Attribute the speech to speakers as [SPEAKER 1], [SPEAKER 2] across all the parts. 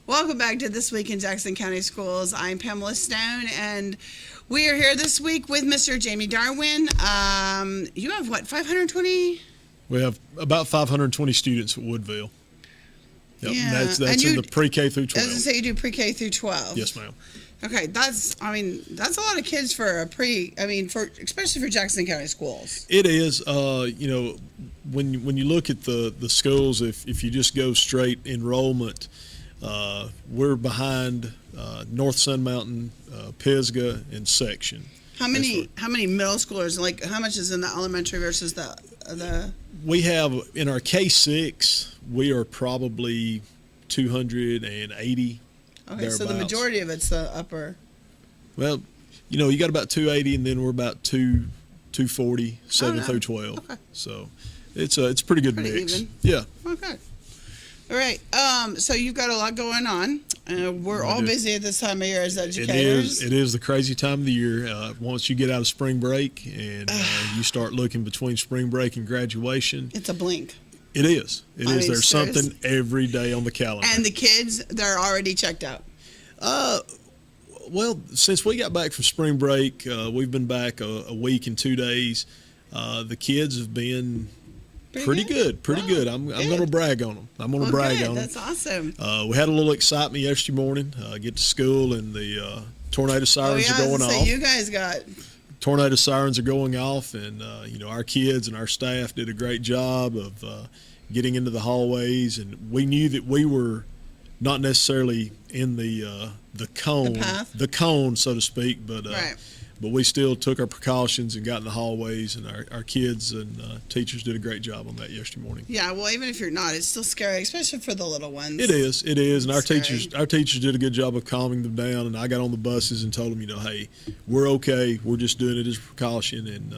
[SPEAKER 1] Welcome back to This Week in Jackson County Schools. I'm Pamela Stone, and we are here this week with Mr. Jamie Darwin. You have what, 520?
[SPEAKER 2] We have about 520 students at Woodville. Yep.
[SPEAKER 1] Yeah.
[SPEAKER 2] That's
[SPEAKER 1] And
[SPEAKER 2] in the pre-K through 12.
[SPEAKER 1] As I say, you do pre-K through 12.
[SPEAKER 2] Yes, ma'am.
[SPEAKER 1] Okay, that's a lot of kids for especially for Jackson County schools.
[SPEAKER 2] It is. When you look at the schools, if you just go straight enrollment, we're behind North Sun Mountain, Pisgah, and Section.
[SPEAKER 1] How many middle schoolers? Like, how much is in the elementary versus the?
[SPEAKER 2] We have in our K6, we are probably 280.
[SPEAKER 1] Okay, so the majority of it's the upper.
[SPEAKER 2] Well, you got about 280, and then we're about 240, 7 through 12.
[SPEAKER 1] Okay.
[SPEAKER 2] So it's a pretty good mix.
[SPEAKER 1] Even.
[SPEAKER 2] Yeah.
[SPEAKER 1] Okay. All right. So you've got a lot going on. We're all busy at this time of year as educators.
[SPEAKER 2] It is the crazy time of the year. Once you get out of spring break and you start looking between spring break and graduation.
[SPEAKER 1] It's a blink.
[SPEAKER 2] It is. There's
[SPEAKER 1] serious.
[SPEAKER 2] something every day on the calendar.
[SPEAKER 1] And the kids, they're already checked out.
[SPEAKER 2] Well, since we got back from spring break, we've been back a week and 2 days. The kids have been pretty good. I'm going to brag on them. I'm going to brag on them.
[SPEAKER 1] That's awesome.
[SPEAKER 2] We had a little excitement yesterday morning. Get to school and the tornado sirens are going off.
[SPEAKER 1] You guys got
[SPEAKER 2] tornado sirens are going off, and our kids and our staff did a great job of getting into the hallways, and we knew that we were not necessarily in the cone, so to speak, but
[SPEAKER 1] right.
[SPEAKER 2] But we still took our precautions and got in the hallways, and our kids and teachers did a great job on that yesterday morning.
[SPEAKER 1] Yeah, well, even if you're not, it's still scary, especially for the little ones.
[SPEAKER 2] It is, and our
[SPEAKER 1] scary.
[SPEAKER 2] teachers did a good job of calming them down. And I got on the buses and told them, hey, we're okay. We're just doing it as a precaution, and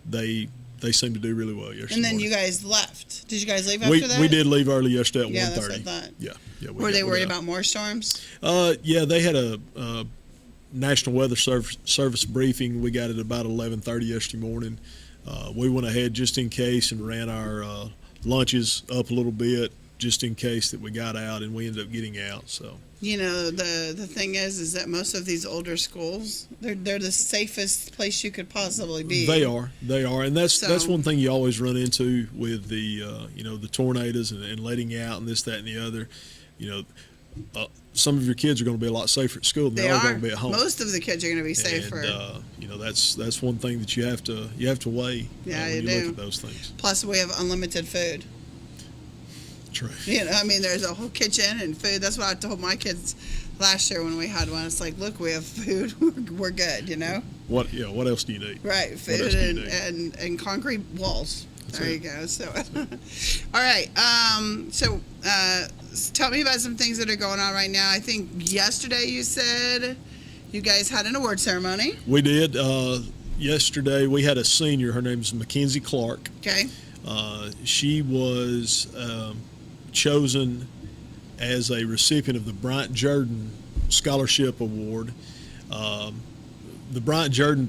[SPEAKER 2] they seemed to do really well yesterday.
[SPEAKER 1] And then
[SPEAKER 2] morning.
[SPEAKER 1] you guys left. Did you guys leave after that?
[SPEAKER 2] We did leave early yesterday at 1:30.
[SPEAKER 1] That's what I thought.
[SPEAKER 2] Yeah.
[SPEAKER 1] Were they worried about more storms?
[SPEAKER 2] Yeah, they had a National Weather Service briefing. We got it about 11:30 yesterday morning. We went ahead just in case and ran our lunches up a little bit just in case that we got out, and we ended up getting out. So
[SPEAKER 1] the thing is that most of these older schools, they're the safest place you could possibly be.
[SPEAKER 2] They are, and that's one thing you always run into with the the tornadoes and letting out and this, that, and the other. Some of your kids are going to be a lot safer at school than they are going to be at home.
[SPEAKER 1] Most of the kids are going to be safer.
[SPEAKER 2] And that's one thing that you have to weigh.
[SPEAKER 1] Yeah,
[SPEAKER 2] when
[SPEAKER 1] you
[SPEAKER 2] you
[SPEAKER 1] do.
[SPEAKER 2] look at those things.
[SPEAKER 1] Plus, we have unlimited food.
[SPEAKER 2] True.
[SPEAKER 1] There's a whole kitchen and food. That's what I told my kids last year when we had one. It's like, look, we have food. We're good.
[SPEAKER 2] What else do you need?
[SPEAKER 1] Right, food and concrete walls. There you go. So, all right. So, tell me about some things that are going on right now. I think yesterday you said you guys had an award ceremony.
[SPEAKER 2] We did. Yesterday we had a senior. Her name is Mackenzie Clark.
[SPEAKER 1] Okay.
[SPEAKER 2] She was chosen as a recipient of the Bryant Jordan Scholarship Award. The Bryant Jordan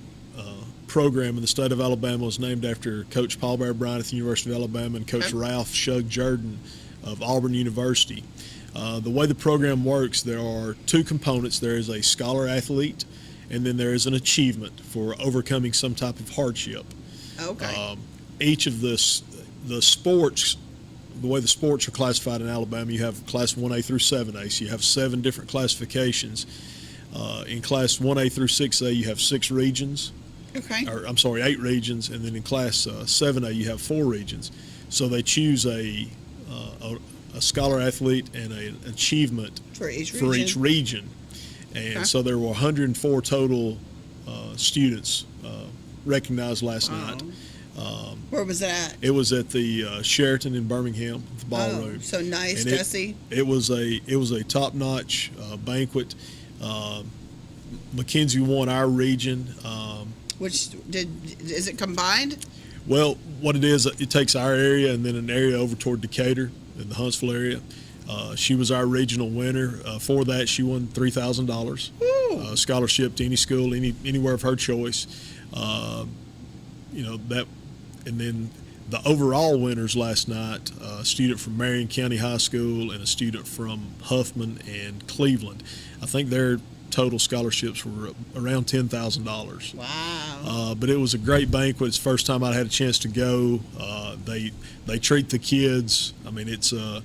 [SPEAKER 2] program in the state of Alabama was named after Coach Paul Bear Bryant at the University of Alabama and Coach Ralph Shug Jordan of Auburn University. The way the program works, there are two components. There is a scholar athlete, and then there is an achievement for overcoming some type of hardship.
[SPEAKER 1] Okay.
[SPEAKER 2] Each of the sports, the way the sports are classified in Alabama, you have Class 1A through 7A, so you have 7 different classifications. In Class 1A through 6A, you have 6 regions.
[SPEAKER 1] Okay.
[SPEAKER 2] 8 regions, and then in Class 7A, you have 4 regions. So they choose a scholar athlete and an achievement
[SPEAKER 1] for each
[SPEAKER 2] region. And so there were 104 total students recognized last night.
[SPEAKER 1] Where was that?
[SPEAKER 2] It was at the Sheraton in Birmingham, the ballroom.
[SPEAKER 1] So nice,
[SPEAKER 2] and
[SPEAKER 1] Jesse.
[SPEAKER 2] It was a top-notch banquet. Mackenzie won our region.
[SPEAKER 1] Is it combined?
[SPEAKER 2] Well, what it is, it takes our area and then an area over toward Decatur in the Huntsville area. She was our regional winner. For that, she won $3,000 scholarship to any school, anywhere of her choice. And then the overall winners last night, a student from Marion County High School and a student from Huffman and Cleveland. I think their total scholarships were around $10,000.
[SPEAKER 1] Wow.
[SPEAKER 2] But it was a great banquet. It's the first time I had a chance to go. They treat the kids. I mean, it's a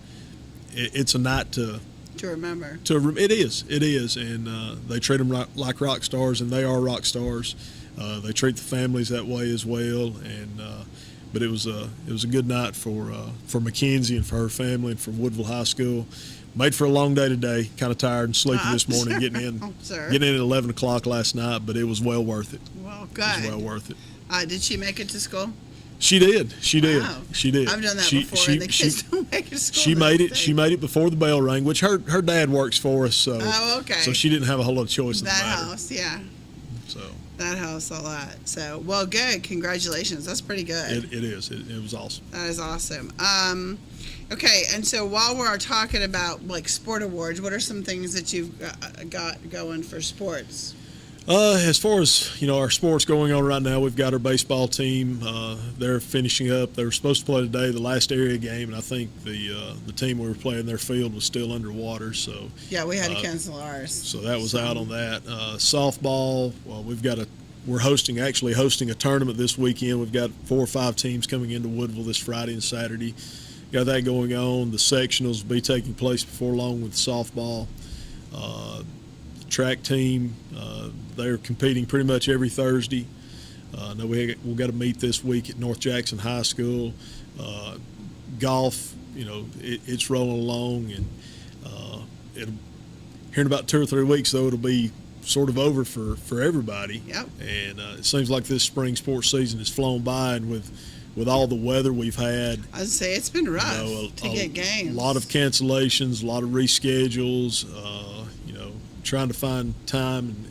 [SPEAKER 2] night to
[SPEAKER 1] remember.
[SPEAKER 2] It is, and they treat them like rock stars, and they are rock stars. They treat the families that way as well, and but it was a good night for Mackenzie and for her family and for Woodville High School. Made for a long day today. Kind of tired and sleepy this morning.
[SPEAKER 1] Sure.
[SPEAKER 2] Getting in
[SPEAKER 1] Sure.
[SPEAKER 2] at 11 o'clock last night, but it was well worth it.
[SPEAKER 1] Well,
[SPEAKER 2] It
[SPEAKER 1] good.
[SPEAKER 2] was well worth it.
[SPEAKER 1] Did she make it to school?
[SPEAKER 2] She did. She did.
[SPEAKER 1] Wow.
[SPEAKER 2] She did.
[SPEAKER 1] I've done that
[SPEAKER 2] She-
[SPEAKER 1] before,
[SPEAKER 2] she-
[SPEAKER 1] and the kids don't make it to school.
[SPEAKER 2] She
[SPEAKER 1] the
[SPEAKER 2] made
[SPEAKER 1] next
[SPEAKER 2] it.
[SPEAKER 1] day.
[SPEAKER 2] She made it before the bell rang, which her dad works for us, so
[SPEAKER 1] Oh, okay.
[SPEAKER 2] so she didn't have a whole lot of choice in the
[SPEAKER 1] That
[SPEAKER 2] matter.
[SPEAKER 1] house, yeah.
[SPEAKER 2] So
[SPEAKER 1] That helps a lot. So, well, good. Congratulations. That's pretty good.
[SPEAKER 2] it is. It was awesome.
[SPEAKER 1] That is awesome. Okay, and so while we're talking about like sport awards, what are some things that you've got going for sports?
[SPEAKER 2] As far as our sports going on right now, we've got our baseball team. They're finishing up. They were supposed to play today, the last area game, and I think the team we were playing, their field was still underwater. So
[SPEAKER 1] Yeah, we had to cancel ours.
[SPEAKER 2] so that was out on that. Softball. Well, we're hosting a tournament this weekend. We've got 4 or 5 teams coming into Woodville this Friday and Saturday. Got that going on. The sectionals will be taking place before long with softball. Track team, they're competing pretty much every Thursday. I know we've got to meet this week at North Jackson High School. Golf, it's rolling along, and here in about 2 or 3 weeks, though, it'll be sort of over for everybody.
[SPEAKER 1] Yep.
[SPEAKER 2] And it seems like this spring sports season has flown by, and with all the weather we've had,
[SPEAKER 1] I'd say it's been rough to get
[SPEAKER 2] a
[SPEAKER 1] games.
[SPEAKER 2] lot of cancellations, a lot of reschedules. Trying to find time and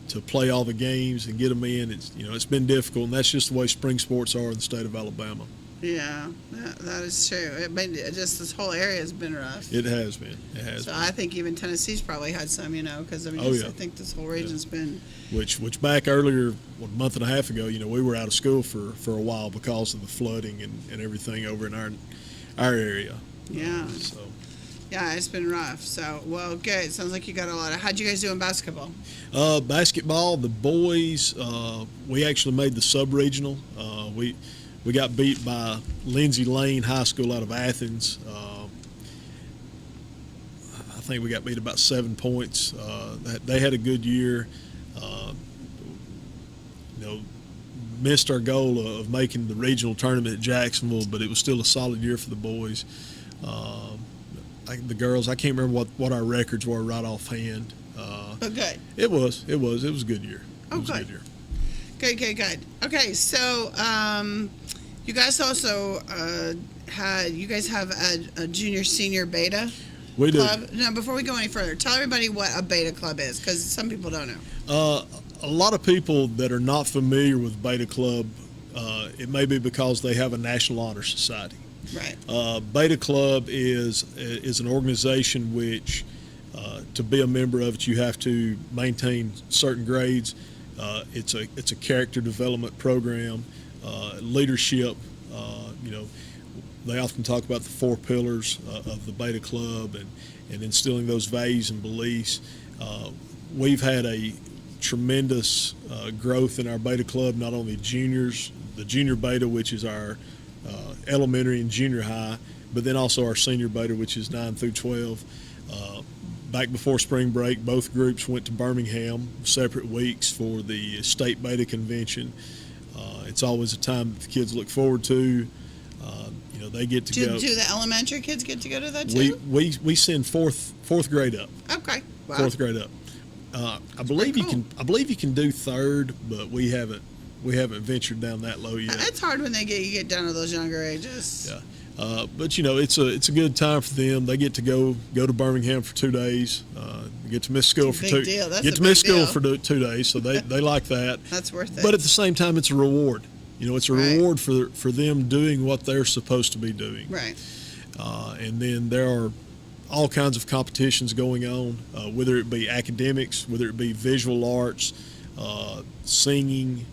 [SPEAKER 2] to play all the games and get them in. It's been difficult, and that's just the way spring sports are in the state of Alabama.
[SPEAKER 1] Yeah, that is true. Just this whole area has been rough.
[SPEAKER 2] It has been.
[SPEAKER 1] So I think even Tennessee's probably had some, because I think this whole region's been.
[SPEAKER 2] Which back earlier, a month and a half ago, we were out of school for a while because of the flooding and everything over in our area.
[SPEAKER 1] Yeah.
[SPEAKER 2] So.
[SPEAKER 1] Yeah, it's been rough. So, well, good. Sounds like you got a lot of. How'd you guys do in basketball?
[SPEAKER 2] Basketball, the boys, we actually made the sub-regional. We got beat by Lindsay Lane High School out of Athens. I think we got beat about 7 points. They had a good year. Missed our goal of making the regional tournament at Jacksonville, but it was still a solid year for the boys. The girls, I can't remember what our records were right offhand.
[SPEAKER 1] But good.
[SPEAKER 2] It was a good year.
[SPEAKER 1] Oh,
[SPEAKER 2] It was a
[SPEAKER 1] good.
[SPEAKER 2] good year.
[SPEAKER 1] Good. Okay, so you guys also have a junior senior beta
[SPEAKER 2] We do.
[SPEAKER 1] club. Now, before we go any further, tell everybody what a beta club is, because some people don't know.
[SPEAKER 2] A lot of people that are not familiar with Beta Club, it may be because they have a National Honor Society.
[SPEAKER 1] Right.
[SPEAKER 2] Beta Club is an organization which, to be a member of it, you have to maintain certain grades. It's a character development program, leadership. They often talk about the 4 pillars of the Beta Club and instilling those values and beliefs. We've had a tremendous growth in our Beta Club, not only juniors, the junior Beta, which is our elementary and junior high, but then also our senior Beta, which is 9 through 12. Back before spring break, both groups went to Birmingham, separate weeks for the state Beta convention. It's always a time that the kids look forward to. They get to go.
[SPEAKER 1] Do the elementary kids get to go to that too?
[SPEAKER 2] We send fourth grade up.
[SPEAKER 1] Okay. Wow.
[SPEAKER 2] 4th grade up. I believe
[SPEAKER 1] pretty
[SPEAKER 2] you can do 3rd, but we haven't ventured down that low yet.
[SPEAKER 1] It's hard when you get down to those younger ages.
[SPEAKER 2] Yeah. But it's a good time for them. They get to go to Birmingham for 2 days. Get to miss school
[SPEAKER 1] It's a
[SPEAKER 2] for
[SPEAKER 1] big
[SPEAKER 2] 2.
[SPEAKER 1] deal. That's
[SPEAKER 2] Get
[SPEAKER 1] a
[SPEAKER 2] to miss
[SPEAKER 1] big
[SPEAKER 2] school
[SPEAKER 1] deal.
[SPEAKER 2] for 2 days, so they like that.
[SPEAKER 1] That's worth it.
[SPEAKER 2] But at the same time, it's a reward. It's a
[SPEAKER 1] Right.
[SPEAKER 2] reward for them doing what they're supposed to be doing.
[SPEAKER 1] Right.
[SPEAKER 2] And then there are all kinds of competitions going on, whether it be academics, whether it be visual arts, singing,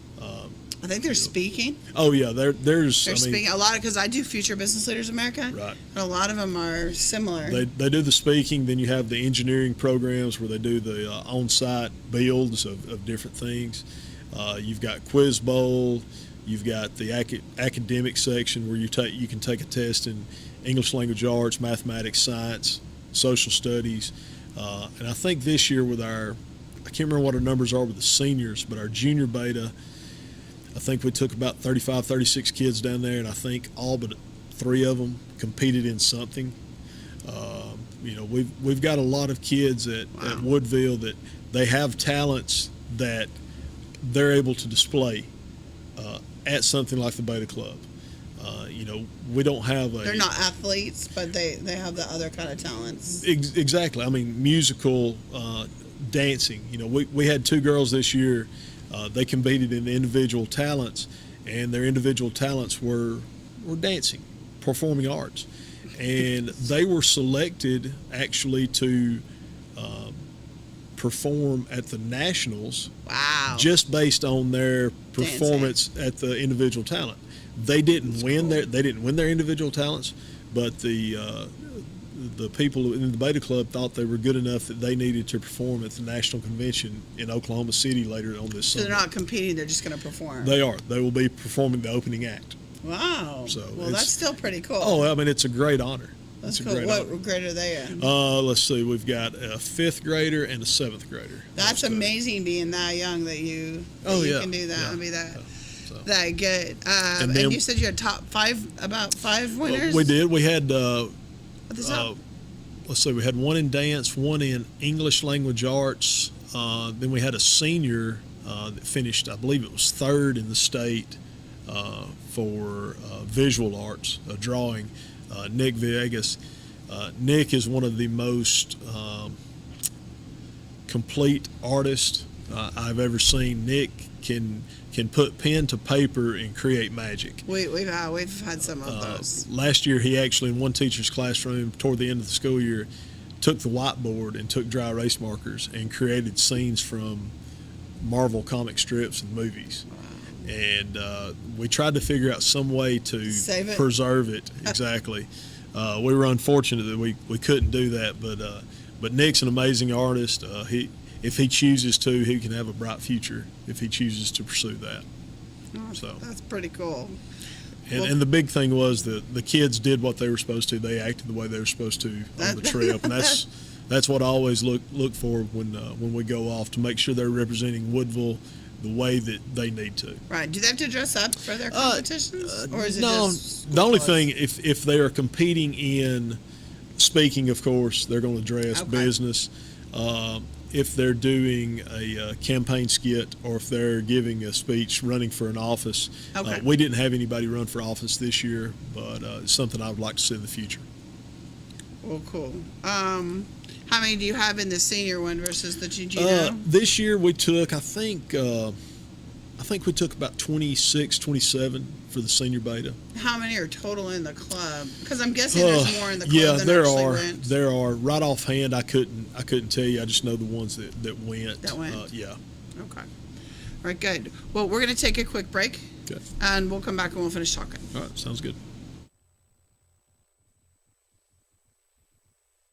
[SPEAKER 1] I think they're speaking.
[SPEAKER 2] Oh yeah, there's.
[SPEAKER 1] They're speaking a lot because I do Future Business Leaders America.
[SPEAKER 2] Right.
[SPEAKER 1] And a lot of them are similar.
[SPEAKER 2] They do the speaking. Then you have the engineering programs where they do the on-site builds of different things. You've got Quiz Bowl. You've got the academic section where you can take a test in English language arts, mathematics, science, social studies. And I think this year with I can't remember what our numbers are with the seniors, but our junior beta, I think we took about 35, 36 kids down there, and I think all but 3 of them competed in something. We've got a lot of kids at Woodville that they have talents that they're able to display at something like the Beta Club. We don't have
[SPEAKER 1] They're not athletes, but they have the other kind of talents.
[SPEAKER 2] Exactly. I mean, musical, dancing. We had 2 girls this year. They competed in individual talents, and their individual talents were dancing, performing arts. And they were selected actually to perform at the Nationals.
[SPEAKER 1] Wow.
[SPEAKER 2] Just based on their performance at the individual talent. They didn't win their individual talents, but the people in the Beta Club thought they were good enough that they needed to perform at the national convention in Oklahoma City later on this summer.
[SPEAKER 1] So they're not competing; they're just going to perform.
[SPEAKER 2] They are. They will be performing the opening act.
[SPEAKER 1] Wow.
[SPEAKER 2] So
[SPEAKER 1] that's still pretty cool.
[SPEAKER 2] Oh, I mean, it's a great honor.
[SPEAKER 1] That's
[SPEAKER 2] it's
[SPEAKER 1] cool.
[SPEAKER 2] a great
[SPEAKER 1] What
[SPEAKER 2] honor.
[SPEAKER 1] grade are they in?
[SPEAKER 2] Let's see. We've got a 5th grader and a 7th grader.
[SPEAKER 1] That's amazing, being that young that you can do that and be that.
[SPEAKER 2] So.
[SPEAKER 1] That good. And you said you had about 5 winners?
[SPEAKER 2] We did. We had,
[SPEAKER 1] let's
[SPEAKER 2] see, we had 1 in dance, 1 in English language arts. Then we had a senior that finished, I believe it was 3rd in the state for visual arts, drawing. Nick Villegas. Nick is one of the most complete artists I've ever seen. Nick can put pen to paper and create magic.
[SPEAKER 1] We've had some of those.
[SPEAKER 2] Last year, he actually, in one teacher's classroom, toward the end of the school year, took the whiteboard and took dry erase markers and created scenes from Marvel comic strips and movies. And we tried to figure out some way to preserve it. Exactly. We were unfortunate that we couldn't do that, but Nick's an amazing artist. If he chooses to, he can have a bright future if he chooses to pursue that. So
[SPEAKER 1] that's pretty cool.
[SPEAKER 2] And the big thing was that the kids did what they were supposed to. They acted the way they were supposed to on the trip, and that's what I always look for when we go off, to make sure they're representing Woodville the way that they need to.
[SPEAKER 1] Right. Do they have to dress up for their competitions? Or is it just
[SPEAKER 2] the only thing, if they are competing in speaking, of course, they're going to dress business. If they're doing a campaign skit, or if they're giving a speech running for an office. We didn't have anybody run for office this year, but it's something I would like to see in the future.
[SPEAKER 1] Well, cool. How many do you have in the senior one versus the Gugino?
[SPEAKER 2] This year we took, I think we took about 26, 27 for the senior beta.
[SPEAKER 1] How many are total in the club? Because I'm guessing there's more in the club than actually went.
[SPEAKER 2] There are. Right offhand, I couldn't tell you. I just know the ones that went.
[SPEAKER 1] That went?
[SPEAKER 2] Yeah.
[SPEAKER 1] Okay. All right, good. Well, we're going to take a quick break.
[SPEAKER 2] Okay.
[SPEAKER 1] And we'll come back and we'll finish talking.
[SPEAKER 2] All right, sounds good.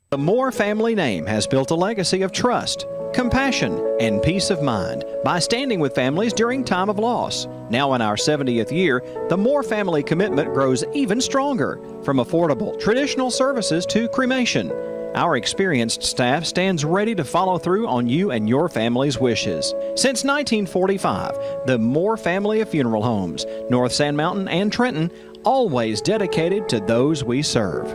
[SPEAKER 3] The Moore family name has built a legacy of trust, compassion, and peace of mind by standing with families during time of loss. Now in our 70th year, the Moore family commitment grows even stronger, from affordable, traditional services to cremation. Our experienced staff stands ready to follow through on you and your family's wishes. Since 1945, the Moore family of funeral homes, North Sand Mountain and Trenton, always dedicated to those we serve.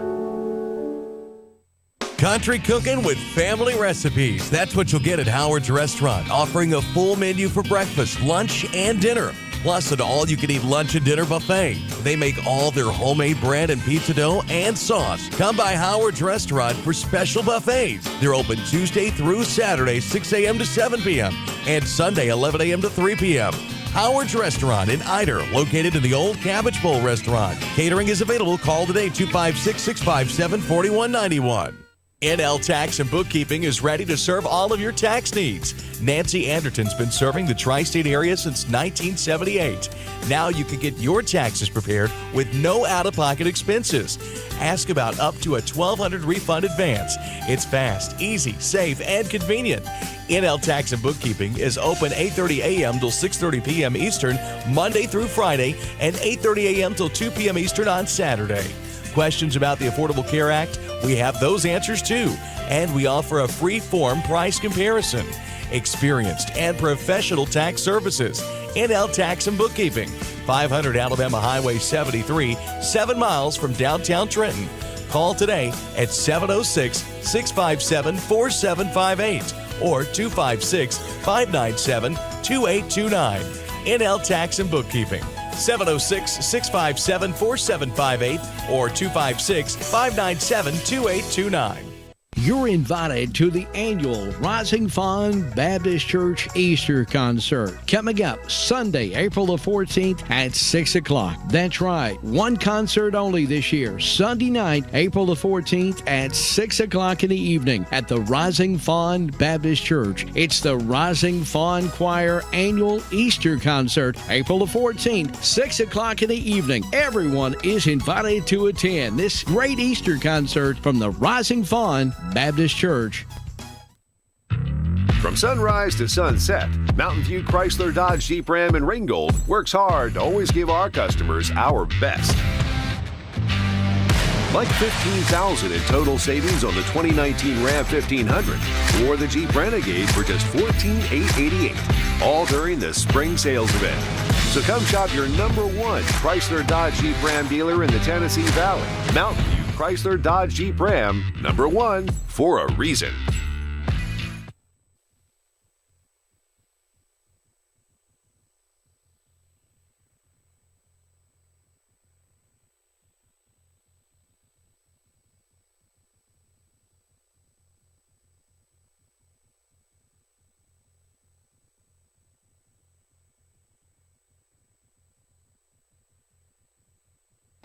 [SPEAKER 4] Country cooking with family recipes. That's what you'll get at Howard's Restaurant, offering a full menu for breakfast, lunch, and dinner. Plus an all-you-can-eat lunch and dinner buffet. They make all their homemade bread and pizza dough and sauce. Come by Howard's Restaurant for special buffets. They're open Tuesday through Saturday, 6 a.m. to 7 p.m. and Sunday, 11 a.m. to 3 p.m. Howard's Restaurant in Ider, located in the Old Cabbage Bowl Restaurant. Catering is available. Call today, 256-657-4191. NL Tax and Bookkeeping is ready to serve all of your tax needs. Nancy Anderton's been serving the tri-state area since 1978. Now you can get your taxes prepared with no out-of-pocket expenses. Ask about up to a $1,200 refund advance. It's fast, easy, safe, and convenient. NL Tax and Bookkeeping is open 8:30 a.m. till 6:30 p.m. Eastern, Monday through Friday, and 8:30 a.m. till 2 p.m. Eastern on Saturday. Questions about the Affordable Care Act? We have those answers too. And we offer a free form price comparison. Experienced and professional tax services. NL Tax and Bookkeeping, 500 Alabama Highway 73, 7 miles from downtown Trenton. Call today at 706-657-4758 or 256-597-2829. NL Tax and Bookkeeping, 706-657-4758 or 256-597-2829.
[SPEAKER 5] You're invited to the annual Rising Fund Baptist Church Easter Concert coming up Sunday, April the 14th at 6 o'clock. That's right, one concert only this year, Sunday night, April the 14th at 6 o'clock in the evening at the Rising Fund Baptist Church. It's the Rising Fund Choir Annual Easter Concert, April the 14th, 6 o'clock in the evening. Everyone is invited to attend this great Easter concert from the Rising Fund Baptist Church.
[SPEAKER 6] From sunrise to sunset, Mountain View Chrysler Dodge Jeep Ram in Ringgold works hard to always give our customers our best. Like $15,000 in total savings on the 2019 Ram 1500 or the Jeep Renegade for just $14,888, all during the spring sales event. So come shop your #1 Chrysler Dodge Jeep Ram dealer in the Tennessee Valley. Mountain View Chrysler Dodge Jeep Ram, #1 for a reason.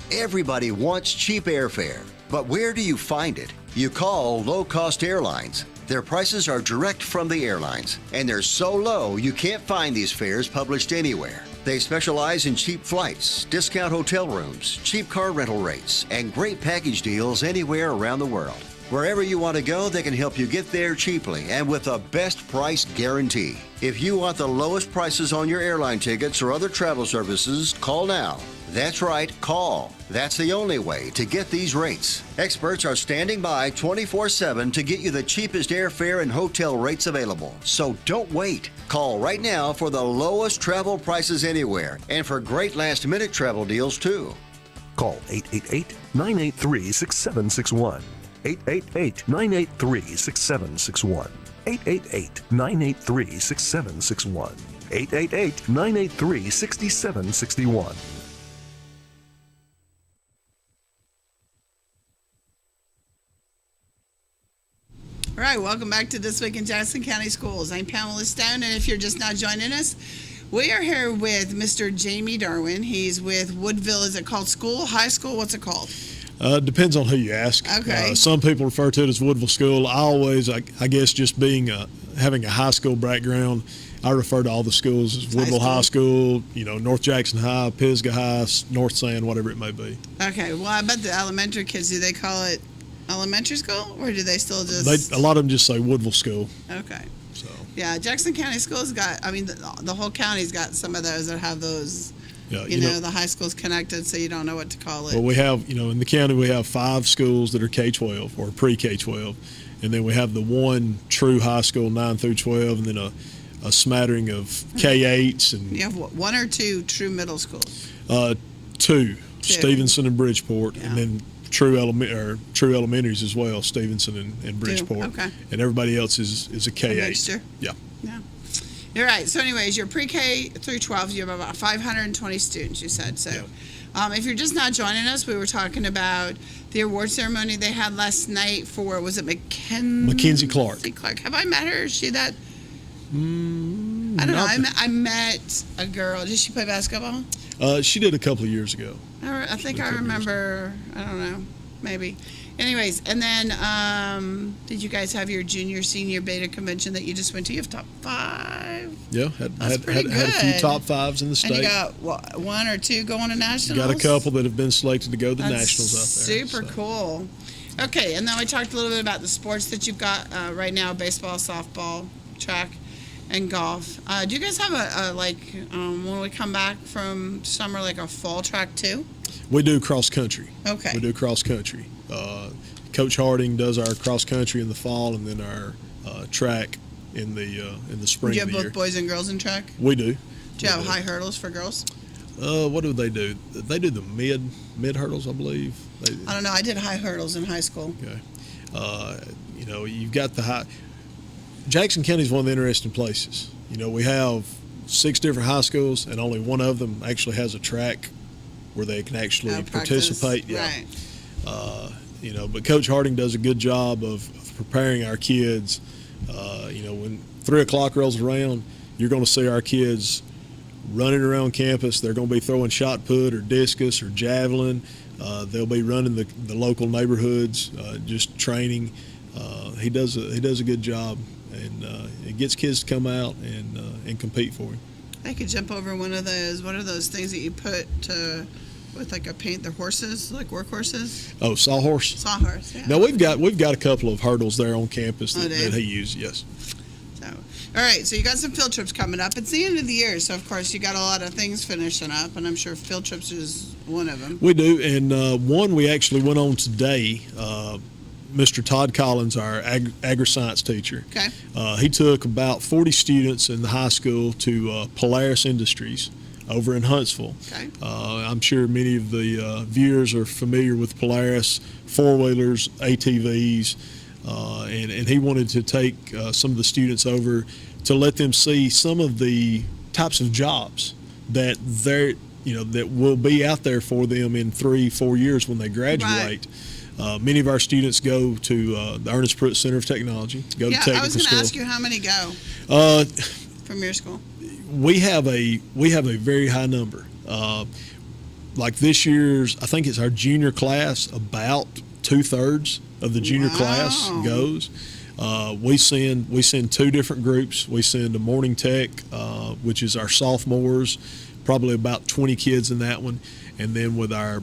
[SPEAKER 7] Everybody wants cheap airfare, but where do you find it? You call Low Cost Airlines. Their prices are direct from the airlines, and they're so low you can't find these fares published anywhere. They specialize in cheap flights, discount hotel rooms, cheap car rental rates, and great package deals anywhere around the world. Wherever you want to go, they can help you get there cheaply and with a best price guarantee. If you want the lowest prices on your airline tickets or other travel services, call now. That's right, call. That's the only way to get these rates. Experts are standing by 24/7 to get you the cheapest airfare and hotel rates available. So don't wait. Call right now for the lowest travel prices anywhere and for great last-minute travel deals too.
[SPEAKER 8] Call 888-983-6761. 888-983-6761. 888-983-6761. 888-983-6761.
[SPEAKER 1] All right, welcome back to This Week in Jackson County Schools. I'm Pamela Stone, and if you're just now joining us, we are here with Mr. Jamie Darwin. He's with Woodville. Is it called school, high school? What's it called?
[SPEAKER 2] Depends on who you ask.
[SPEAKER 1] Okay.
[SPEAKER 2] Some people refer to it as Woodville School. I guess just being having a high school background, I refer to all the schools as Woodville High School, North Jackson High, Pisgah High, North Sand, whatever it may be.
[SPEAKER 1] Okay, well, I bet the elementary kids, do they call it elementary school, or do they still just...
[SPEAKER 2] A lot of them just say Woodville School.
[SPEAKER 1] Okay.
[SPEAKER 2] So.
[SPEAKER 1] Yeah, Jackson County Schools got, the whole county's got some of those that have those,
[SPEAKER 2] Yeah,
[SPEAKER 1] the high school's connected, so you don't know what to call it.
[SPEAKER 2] Well, we have, in the county, we have 5 schools that are K-12 or pre-K-12. And then we have the one true high school, 9 through 12, and then a smattering of K-8s. And
[SPEAKER 1] You have 1 or 2 true middle schools?
[SPEAKER 2] 2, Stevenson and Bridgeport,
[SPEAKER 1] Yeah.
[SPEAKER 2] and then true elementaries as well, Stevenson and Bridgeport.
[SPEAKER 1] Okay.
[SPEAKER 2] And everybody else is a K-8.
[SPEAKER 1] A mixture.
[SPEAKER 2] Yeah.
[SPEAKER 1] Yeah. You're right. So anyways, your pre-K through 12, you have about 520 students, you said. So if you're just not joining us, we were talking about the award ceremony they had last night for, was it
[SPEAKER 2] Mackenzie Clark.
[SPEAKER 1] Have I met her? Is she that? I don't know. I met a girl. Did she play basketball?
[SPEAKER 2] She did a couple of years ago.
[SPEAKER 1] I think I remember, I don't know, maybe. Anyways, and then did you guys have your junior senior beta convention that you just went to? You have top 5.
[SPEAKER 2] Yeah,
[SPEAKER 1] That's
[SPEAKER 2] had
[SPEAKER 1] pretty
[SPEAKER 2] a few
[SPEAKER 1] good.
[SPEAKER 2] top 5s in the state.
[SPEAKER 1] And you got what, 1 or 2 going to nationals?
[SPEAKER 2] Got a couple that have been selected to go to the
[SPEAKER 1] That's
[SPEAKER 2] nationals out there.
[SPEAKER 1] Super
[SPEAKER 2] so.
[SPEAKER 1] cool. Okay, and then we talked a little bit about the sports that you've got right now: baseball, softball, track, and golf. Do you guys have a when we come back from summer, like a fall track too?
[SPEAKER 2] We do cross country.
[SPEAKER 1] Okay.
[SPEAKER 2] We do cross country. Coach Harding does our cross country in the fall, and then our track in the spring
[SPEAKER 1] Do you
[SPEAKER 2] of
[SPEAKER 1] have
[SPEAKER 2] the
[SPEAKER 1] both
[SPEAKER 2] year.
[SPEAKER 1] boys and girls in track?
[SPEAKER 2] We do.
[SPEAKER 1] Do you have high hurdles for girls?
[SPEAKER 2] What do? They do the mid hurdles, I believe.
[SPEAKER 1] I don't know. I did high hurdles in high school.
[SPEAKER 2] Okay. You've got the high. Jackson County is one of the interesting places. We have 6 different high schools, and only one of them actually has a track where they can actually
[SPEAKER 1] Practice.
[SPEAKER 2] participate. Yeah.
[SPEAKER 1] Right.
[SPEAKER 2] But Coach Harding does a good job of preparing our kids. When 3 o'clock rolls around, you're going to see our kids running around campus. They're going to be throwing shot put or discus or javelin. They'll be running the local neighborhoods, just training. He does a good job, and it gets kids to come out and compete for him.
[SPEAKER 1] I could jump over one of those. What are those things that you put with like a paint? They're horses, like work horses.
[SPEAKER 2] Oh, sawhorse.
[SPEAKER 1] Sawhorse. Yeah.
[SPEAKER 2] Now we've got a couple of hurdles there on campus
[SPEAKER 1] Oh,
[SPEAKER 2] that,
[SPEAKER 1] do you?
[SPEAKER 2] that he uses. Yes.
[SPEAKER 1] So, all right. So you got some field trips coming up. It's the end of the year, so of course you got a lot of things finishing up, and I'm sure field trips is one of them.
[SPEAKER 2] We do, and one we actually went on today. Mr. Todd Collins, our agri-science teacher,
[SPEAKER 1] Okay.
[SPEAKER 2] he took about 40 students in the high school to Polaris Industries over in Huntsville.
[SPEAKER 1] Okay.
[SPEAKER 2] I'm sure many of the viewers are familiar with Polaris four-wheelers, ATVs, and he wanted to take some of the students over to let them see some of the types of jobs that that will be out there for them in 3-4 years when they graduate. Many of our students go to the Ernest Pruitt Center of Technology, go to technical
[SPEAKER 1] I was going to
[SPEAKER 2] school.
[SPEAKER 1] ask you how many go from your school.
[SPEAKER 2] We have a very high number. Like this year's, I think it's our junior class. About 2/3 of the junior class
[SPEAKER 1] Wow.
[SPEAKER 2] goes. We send 2 different groups. We send a morning tech, which is our sophomores, probably about 20 kids in that one, and then with our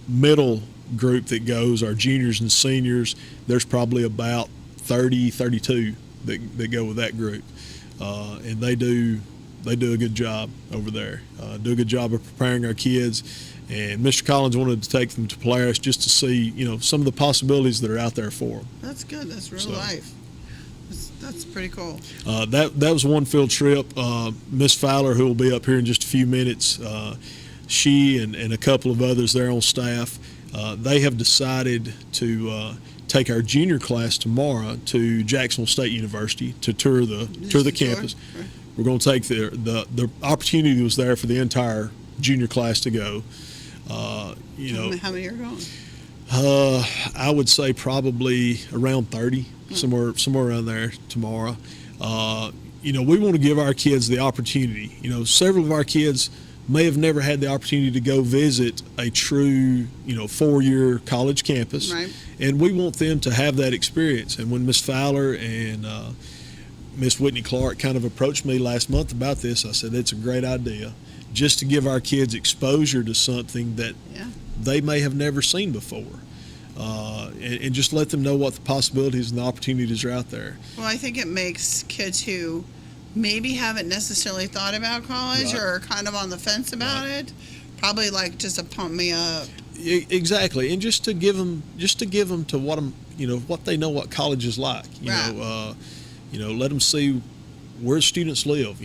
[SPEAKER 2] middle group that goes, our juniors and seniors, there's probably about 32 that go with that group, and they do a good job over there. Do a good job of preparing our kids, and Mr. Collins wanted to take them to Polaris just to see some of the possibilities that are out there for them.
[SPEAKER 1] That's good. That's real
[SPEAKER 2] So-
[SPEAKER 1] life. That's pretty cool.
[SPEAKER 2] That was one field trip. Miss Fowler, who will be up here in just a few minutes, she and a couple of others there on staff, they have decided to take our junior class tomorrow to Jacksonville State University to tour the campus.
[SPEAKER 1] Right.
[SPEAKER 2] We're going to take the opportunity was there for the entire junior class to go.
[SPEAKER 1] How many are going?
[SPEAKER 2] I would say probably around 30, somewhere around there tomorrow. We want to give our kids the opportunity. Several of our kids may have never had the opportunity to go visit a true, 4-year college campus.
[SPEAKER 1] Right.
[SPEAKER 2] And we want them to have that experience. And when Miss Fowler and Miss Whitney Clark kind of approached me last month about this, I said, it's a great idea just to give our kids exposure to something that they may have never seen before. And just let them know what the possibilities and the opportunities are out there.
[SPEAKER 1] Well, I think it makes kids who maybe haven't necessarily thought about college
[SPEAKER 2] Right.
[SPEAKER 1] or are kind of on the fence about it, probably like just to pump me up.
[SPEAKER 2] Exactly, and just to give them to what they know what college is like.
[SPEAKER 1] Right.
[SPEAKER 2] Let them see where students live.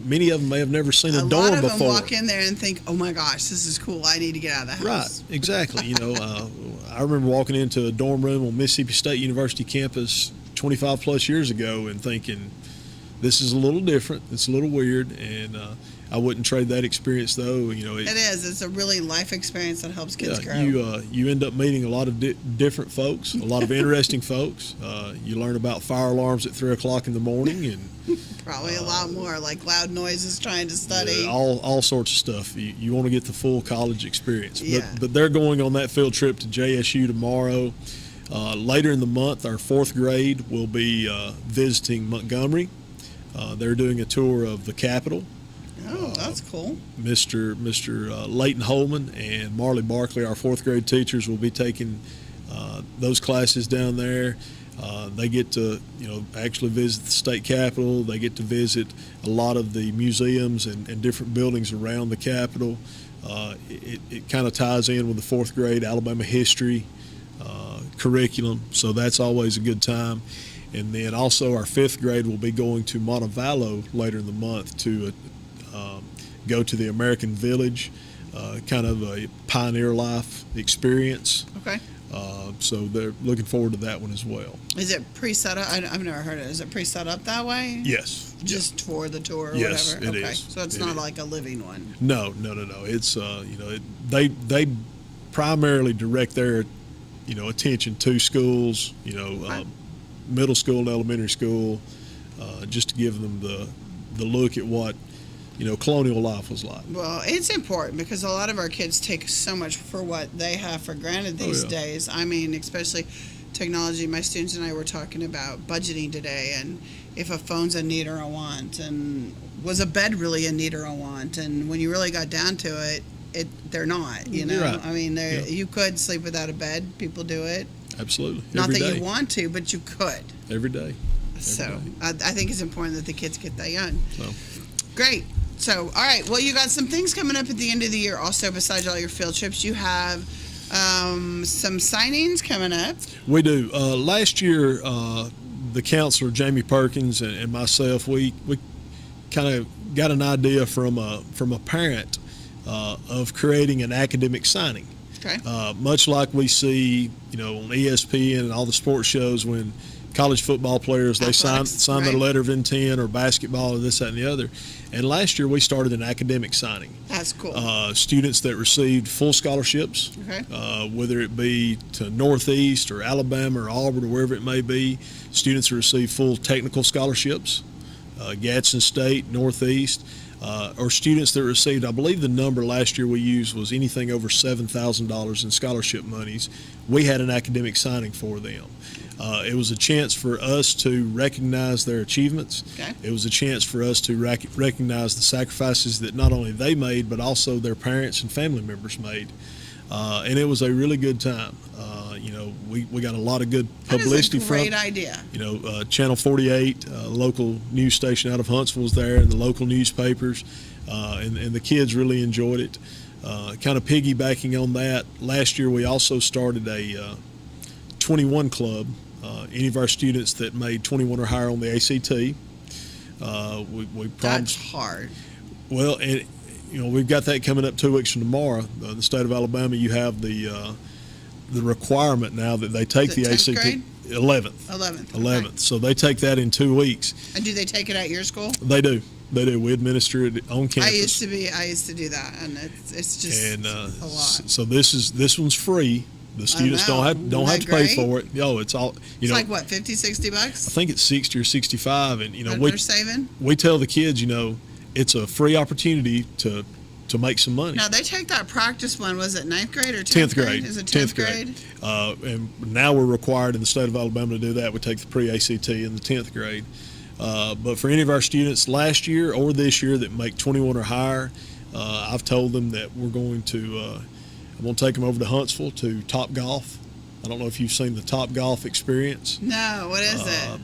[SPEAKER 2] Many of them may have never seen a
[SPEAKER 1] lot
[SPEAKER 2] dorm
[SPEAKER 1] of them
[SPEAKER 2] before.
[SPEAKER 1] walk in there and think, "Oh my gosh, this is cool! I need to get out of the
[SPEAKER 2] Right,
[SPEAKER 1] house."
[SPEAKER 2] exactly. I remember walking into a dorm room on Mississippi State University campus 25 plus years ago and thinking, this is a little different. It's a little weird, and I wouldn't trade that experience though.
[SPEAKER 1] It is. It's a really life experience that helps kids grow.
[SPEAKER 2] You end up meeting a lot of different folks, a lot of interesting folks. You learn about fire alarms at 3 o'clock in the morning and
[SPEAKER 1] Probably a lot more, like loud noises trying to study.
[SPEAKER 2] all sorts of stuff. You want to get the full college experience.
[SPEAKER 1] Yeah.
[SPEAKER 2] But they're going on that field trip to JSU tomorrow. Later in the month, our 4th grade will be visiting Montgomery. They're doing a tour of the Capitol.
[SPEAKER 1] Oh, that's cool.
[SPEAKER 2] Mr. Leighton Holman and Marley Barkley, our 4th grade teachers, will be taking those classes down there. They get to, actually visit the state capitol. They get to visit a lot of the museums and different buildings around the Capitol. It kind of ties in with the 4th grade Alabama history curriculum, so that's always a good time. And then also our 5th grade will be going to Montevallo later in the month to go to the American Village, kind of a pioneer life experience.
[SPEAKER 1] Okay.
[SPEAKER 2] So they're looking forward to that one as well.
[SPEAKER 1] Is it pre-set up? I've never heard of it. Is it pre-set up that way?
[SPEAKER 2] Yes.
[SPEAKER 1] Just for the tour or
[SPEAKER 2] Yes,
[SPEAKER 1] whatever?
[SPEAKER 2] it
[SPEAKER 1] Okay.
[SPEAKER 2] is.
[SPEAKER 1] So it's
[SPEAKER 2] It
[SPEAKER 1] not
[SPEAKER 2] is.
[SPEAKER 1] like a living one.
[SPEAKER 2] No. It's they primarily direct their attention to schools, middle school and elementary school, just to give them the look at what colonial life was like.
[SPEAKER 1] Well, it's important because a lot of our kids take so much for what they have for granted these
[SPEAKER 2] yeah.
[SPEAKER 1] days. I mean, especially technology. My students and I were talking about budgeting today, and if a phone's a need or a want, and was a bed really a need or a want, and when you really got down to it, they're not.
[SPEAKER 2] You're right.
[SPEAKER 1] I mean,
[SPEAKER 2] Yeah.
[SPEAKER 1] you could sleep without a bed. People do it.
[SPEAKER 2] Absolutely.
[SPEAKER 1] Not
[SPEAKER 2] Every
[SPEAKER 1] that
[SPEAKER 2] day.
[SPEAKER 1] you want to, but you could.
[SPEAKER 2] Every day.
[SPEAKER 1] So
[SPEAKER 2] day.
[SPEAKER 1] I think it's important that the kids get that young.
[SPEAKER 2] So.
[SPEAKER 1] Great. So, all right. Well, you got some things coming up at the end of the year also, besides all your field trips. You have some signings coming up.
[SPEAKER 2] We do. Last year, the counselor, Jamie Perkins, and myself, we kind of got an idea from a parent of creating an academic signing.
[SPEAKER 1] Okay.
[SPEAKER 2] Much like we see, on ESPN and all the sports shows when college football players, they sign
[SPEAKER 1] Athletics,
[SPEAKER 2] their
[SPEAKER 1] right.
[SPEAKER 2] letter of intent, or basketball, or this, that, and the other. And last year we started an academic signing.
[SPEAKER 1] That's cool.
[SPEAKER 2] Students that received full scholarships,
[SPEAKER 1] Okay.
[SPEAKER 2] whether it be to Northeast or Alabama or Auburn or wherever it may be, students who received full technical scholarships, Gadsden State, Northeast, or students that received, I believe the number last year we used was anything over $7,000 in scholarship monies. We had an academic signing for them. It was a chance for us to recognize their achievements.
[SPEAKER 1] Okay.
[SPEAKER 2] It was a chance for us to recognize the sacrifices that not only they made, but also their parents and family members made. And it was a really good time. We got a lot of good publicity
[SPEAKER 1] That is a great
[SPEAKER 2] from
[SPEAKER 1] idea.
[SPEAKER 2] Channel 48, local news station out of Huntsville was there, and the local newspapers, and the kids really enjoyed it. Kind of piggybacking on that, last year we also started a 21 club. Any of our students that made 21 or higher on the ACT, we
[SPEAKER 1] That's
[SPEAKER 2] promised.
[SPEAKER 1] hard.
[SPEAKER 2] Well, and we've got that coming up 2 weeks from tomorrow. The state of Alabama, you have the requirement now that they take
[SPEAKER 1] Is
[SPEAKER 2] the
[SPEAKER 1] it 10th
[SPEAKER 2] ACT.
[SPEAKER 1] grade?
[SPEAKER 2] 11th.
[SPEAKER 1] 11th.
[SPEAKER 2] 11th.
[SPEAKER 1] Okay.
[SPEAKER 2] So they take that in 2 weeks.
[SPEAKER 1] And do they take it at your school?
[SPEAKER 2] They do. We administer it on campus.
[SPEAKER 1] I used to do that, and it's just
[SPEAKER 2] And
[SPEAKER 1] a lot.
[SPEAKER 2] so this one's free. The students
[SPEAKER 1] know.
[SPEAKER 2] don't have
[SPEAKER 1] Isn't
[SPEAKER 2] to pay
[SPEAKER 1] that
[SPEAKER 2] for it. It's all
[SPEAKER 1] It's like what, $50-$60?
[SPEAKER 2] I think it's 60 or 65, and
[SPEAKER 1] That
[SPEAKER 2] we
[SPEAKER 1] they're saving?
[SPEAKER 2] we tell the kids, it's a free opportunity to make some money.
[SPEAKER 1] Now, they take that practice one, was it 9th grade or 10th
[SPEAKER 2] 10th grade.
[SPEAKER 1] Is it 10th grade?
[SPEAKER 2] And now we're required in the state of Alabama to do that. We take the pre-ACT in the 10th grade. But for any of our students last year or this year that make 21 or higher, I've told them that we're going to I'm going to take them over to Huntsville to Top Golf. I don't know if you've seen the Top Golf experience.
[SPEAKER 1] No, what is it?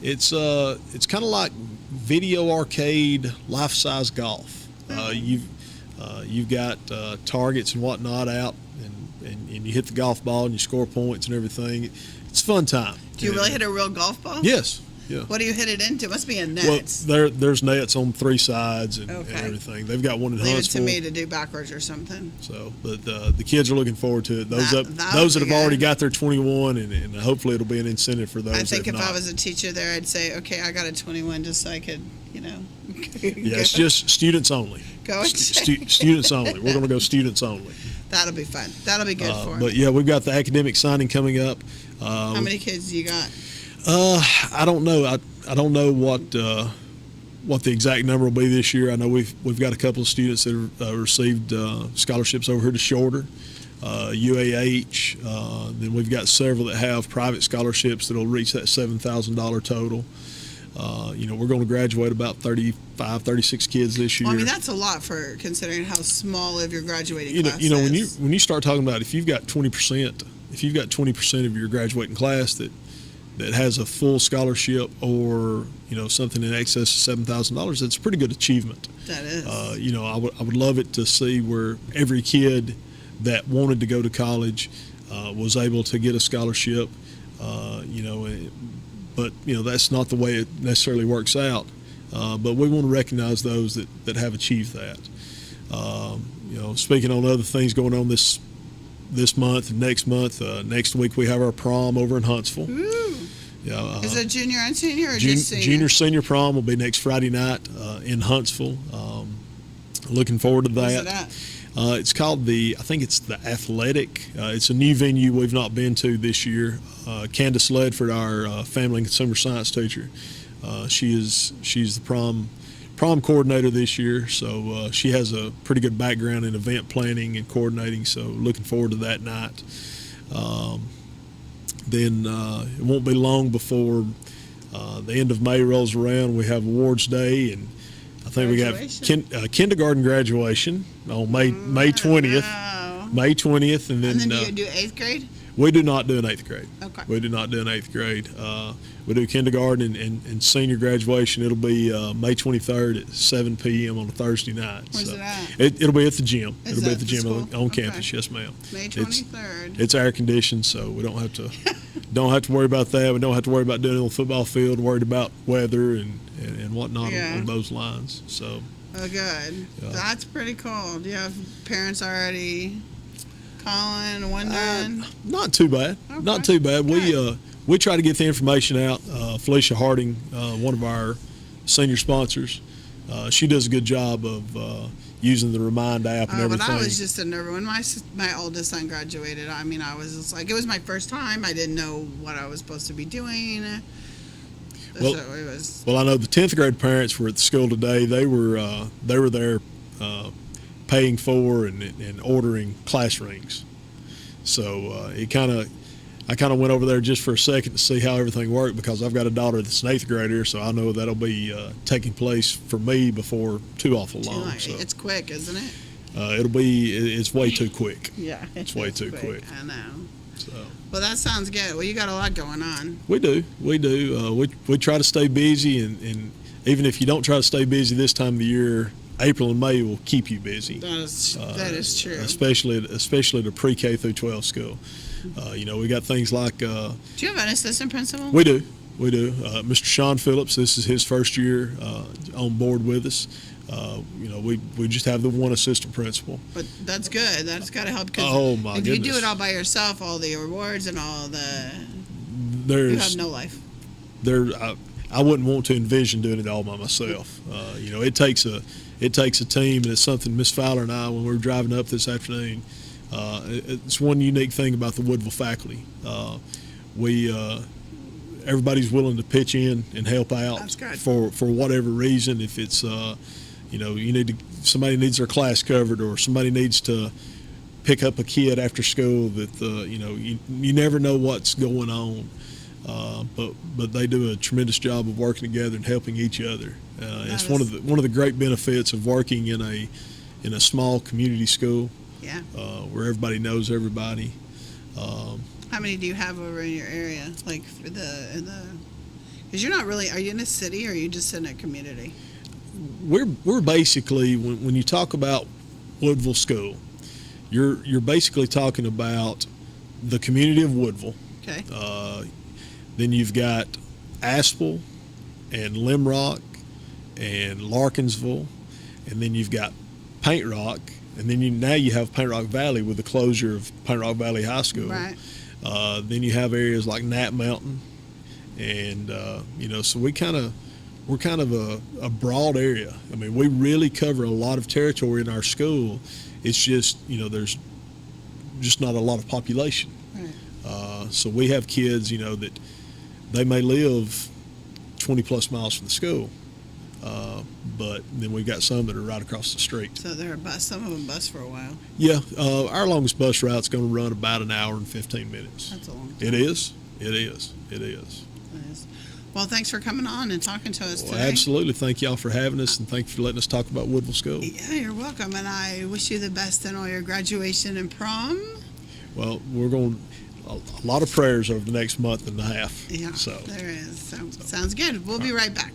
[SPEAKER 2] It's kind of like video arcade, life-size golf. You've got targets and whatnot out, and you hit the golf ball and you score points and everything. It's a fun time.
[SPEAKER 1] Do you really hit a real golf ball?
[SPEAKER 2] Yes. Yeah.
[SPEAKER 1] What do you hit it into? It must be a net.
[SPEAKER 2] Well, there's nets on 3 sides and
[SPEAKER 1] Okay.
[SPEAKER 2] everything. They've got one in
[SPEAKER 1] Leave it to
[SPEAKER 2] Huntsville.
[SPEAKER 1] me to do backwards or something.
[SPEAKER 2] So, but the kids are looking forward to it. Those
[SPEAKER 1] That
[SPEAKER 2] that
[SPEAKER 1] would
[SPEAKER 2] have
[SPEAKER 1] be
[SPEAKER 2] already
[SPEAKER 1] good.
[SPEAKER 2] got their 21, and hopefully it'll be an incentive for those.
[SPEAKER 1] I think
[SPEAKER 2] that
[SPEAKER 1] if
[SPEAKER 2] have
[SPEAKER 1] I
[SPEAKER 2] not.
[SPEAKER 1] was a teacher there, I'd say, okay, I got a 21 just so I could,
[SPEAKER 2] Yeah, it's just students only.
[SPEAKER 1] Go and
[SPEAKER 2] Students only. We're going to go students only.
[SPEAKER 1] That'll be fun. That'll be good for 'em.
[SPEAKER 2] But yeah, we've got the academic signing coming up.
[SPEAKER 1] How many kids do you got?
[SPEAKER 2] I don't know. I don't know what the exact number will be this year. I know we've got a couple of students that have received scholarships over here to Shorter, UAH. Then we've got several that have private scholarships that will reach that $7,000 total. We're going to graduate about 35, 36 kids this year.
[SPEAKER 1] Well, I mean, that's a lot for considering how small of your graduating class is.
[SPEAKER 2] When you start talking about if you've got 20% of your graduating class that has a full scholarship or something in excess of $7,000, that's a pretty good achievement.
[SPEAKER 1] That is.
[SPEAKER 2] I would love it to see where every kid that wanted to go to college was able to get a scholarship. But that's not the way it necessarily works out. But we want to recognize those that have achieved that. Speaking on other things going on this month and next month, next week we have our prom over in Huntsville.
[SPEAKER 1] Ooh.
[SPEAKER 2] Yeah,
[SPEAKER 1] is it junior and senior or just senior?
[SPEAKER 2] Junior senior prom will be next Friday night in Huntsville. Looking forward to that.
[SPEAKER 1] Where's it at?
[SPEAKER 2] It's called I think it's the Athletic. It's a new venue we've not been to this year. Candace Ledford, our family and consumer science teacher, she's the prom coordinator this year, so she has a pretty good background in event planning and coordinating, so looking forward to that night. Then it won't be long before the end of May rolls around. We have awards day, and I think we got kindergarten graduation on May 20th.
[SPEAKER 1] Wow.
[SPEAKER 2] May 20th, and then
[SPEAKER 1] do you do 8th grade?
[SPEAKER 2] We do not do an 8th grade.
[SPEAKER 1] Okay.
[SPEAKER 2] We do not do an 8th grade. We do kindergarten and senior graduation. It'll be May 23rd at 7 p.m. on a Thursday night.
[SPEAKER 1] Where's it at?
[SPEAKER 2] It'll be at the gym.
[SPEAKER 1] Is
[SPEAKER 2] It'll be
[SPEAKER 1] that
[SPEAKER 2] at the
[SPEAKER 1] the
[SPEAKER 2] gym
[SPEAKER 1] school?
[SPEAKER 2] on
[SPEAKER 1] Okay.
[SPEAKER 2] campus. Yes, ma'am.
[SPEAKER 1] May 23rd.
[SPEAKER 2] It's air conditioned, so we don't have to worry about that. We don't have to worry about doing it on the football field. Worried about weather and whatnot on those lines. So.
[SPEAKER 1] Oh, good.
[SPEAKER 2] Yeah.
[SPEAKER 1] That's pretty cool. Do you have parents already calling, wondering?
[SPEAKER 2] Not too bad.
[SPEAKER 1] Okay.
[SPEAKER 2] Not too bad.
[SPEAKER 1] Good.
[SPEAKER 2] We try to get the information out. Felicia Harding, one of our senior sponsors, she does a good job of using the Remind app and everything.
[SPEAKER 1] But I was just a nervous when my oldest son graduated. I mean, I was just like, it was my first time. I didn't know what I was supposed to be doing.
[SPEAKER 2] Well,
[SPEAKER 1] so it was.
[SPEAKER 2] Well, I know the 10th grade parents were at the school today. They were there paying for and ordering class rings. So I kind of went over there just for a second to see how everything worked, because I've got a daughter that's an 8th grader, so I know that'll be taking place for me before too awful long. So
[SPEAKER 1] It's quick, isn't it?
[SPEAKER 2] it's way too quick.
[SPEAKER 1] Yeah,
[SPEAKER 2] It's way too quick.
[SPEAKER 1] I know.
[SPEAKER 2] So
[SPEAKER 1] Well, that sounds good. Well, you got a lot going on.
[SPEAKER 2] we do. We try to stay busy, and even if you don't try to stay busy this time of the year, April and May will keep you busy.
[SPEAKER 1] That is true.
[SPEAKER 2] Especially the pre-K through 12 school. We got things like.
[SPEAKER 1] Do you have an assistant principal?
[SPEAKER 2] We do. Mr. Sean Phillips, this is his first year on board with us. We just have the one assistant principal.
[SPEAKER 1] But that's good. That's got to help.
[SPEAKER 2] Oh, my
[SPEAKER 1] If you do
[SPEAKER 2] goodness.
[SPEAKER 1] it all by yourself, all the rewards and all the, you
[SPEAKER 2] There's
[SPEAKER 1] have no life.
[SPEAKER 2] I wouldn't want to envision doing it all by myself. It takes a team, and it's something Miss Fowler and I, when we were driving up this afternoon, it's one unique thing about the Woodville faculty. Everybody's willing to pitch in and help out.
[SPEAKER 1] That's good.
[SPEAKER 2] For whatever reason. If it's somebody needs their class covered, or somebody needs to pick up a kid after school that you never know what's going on. But they do a tremendous job of working together and helping each other. It's one of the great benefits of working in a small community school.
[SPEAKER 1] Yeah.
[SPEAKER 2] Where everybody knows everybody.
[SPEAKER 1] How many do you have over in your area? Like for because you're not really. Are you in a city, or are you just in a community?
[SPEAKER 2] We're basically, when you talk about Woodville School, you're basically talking about the community of Woodville.
[SPEAKER 1] Okay.
[SPEAKER 2] Then you've got Aspel and Limrock and Larkinsville, and then you've got Paint Rock, and then now you have Paint Rock Valley with the closure of Paint Rock Valley High School.
[SPEAKER 1] Right.
[SPEAKER 2] Then you have areas like Knapp Mountain, and so we're kind of a broad area. I mean, we really cover a lot of territory in our school. It's just there's just not a lot of population.
[SPEAKER 1] Right.
[SPEAKER 2] So we have kids that they may live 20 plus miles from the school. But then we've got some that are right across the street.
[SPEAKER 1] So they're a bus. Some of them bus for a while.
[SPEAKER 2] Yeah, our longest bus route's going to run about an hour and 15 minutes.
[SPEAKER 1] That's a long time.
[SPEAKER 2] It is. It is.
[SPEAKER 1] Well, thanks for coming on and talking to us today.
[SPEAKER 2] Absolutely. Thank y'all for having us, and thank you for letting us talk about Woodville School.
[SPEAKER 1] Yeah, you're welcome. And I wish you the best in all your graduation and prom.
[SPEAKER 2] Well, we're going a lot of prayers over the next month and a half.
[SPEAKER 1] Yeah,
[SPEAKER 2] So
[SPEAKER 1] there is. So sounds good. We'll be right back.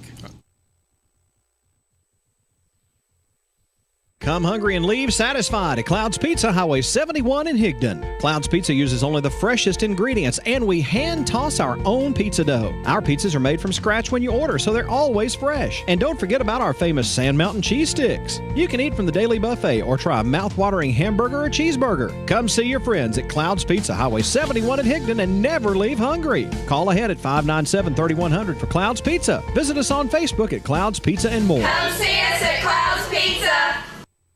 [SPEAKER 3] Come hungry and leave satisfied at Cloud's Pizza, Highway 71 in Higdon. Cloud's Pizza uses only the freshest ingredients, and we hand toss our own pizza dough. Our pizzas are made from scratch when you order, so they're always fresh. And don't forget about our famous Sand Mountain cheese sticks. You can eat from the daily buffet or try a mouth-watering hamburger or cheeseburger. Come see your friends at Cloud's Pizza, Highway 71 in Higdon, and never leave hungry. Call ahead at 597-3100 for Cloud's Pizza. Visit us on Facebook at Cloud's Pizza and more.
[SPEAKER 9] Come see us at Cloud's Pizza.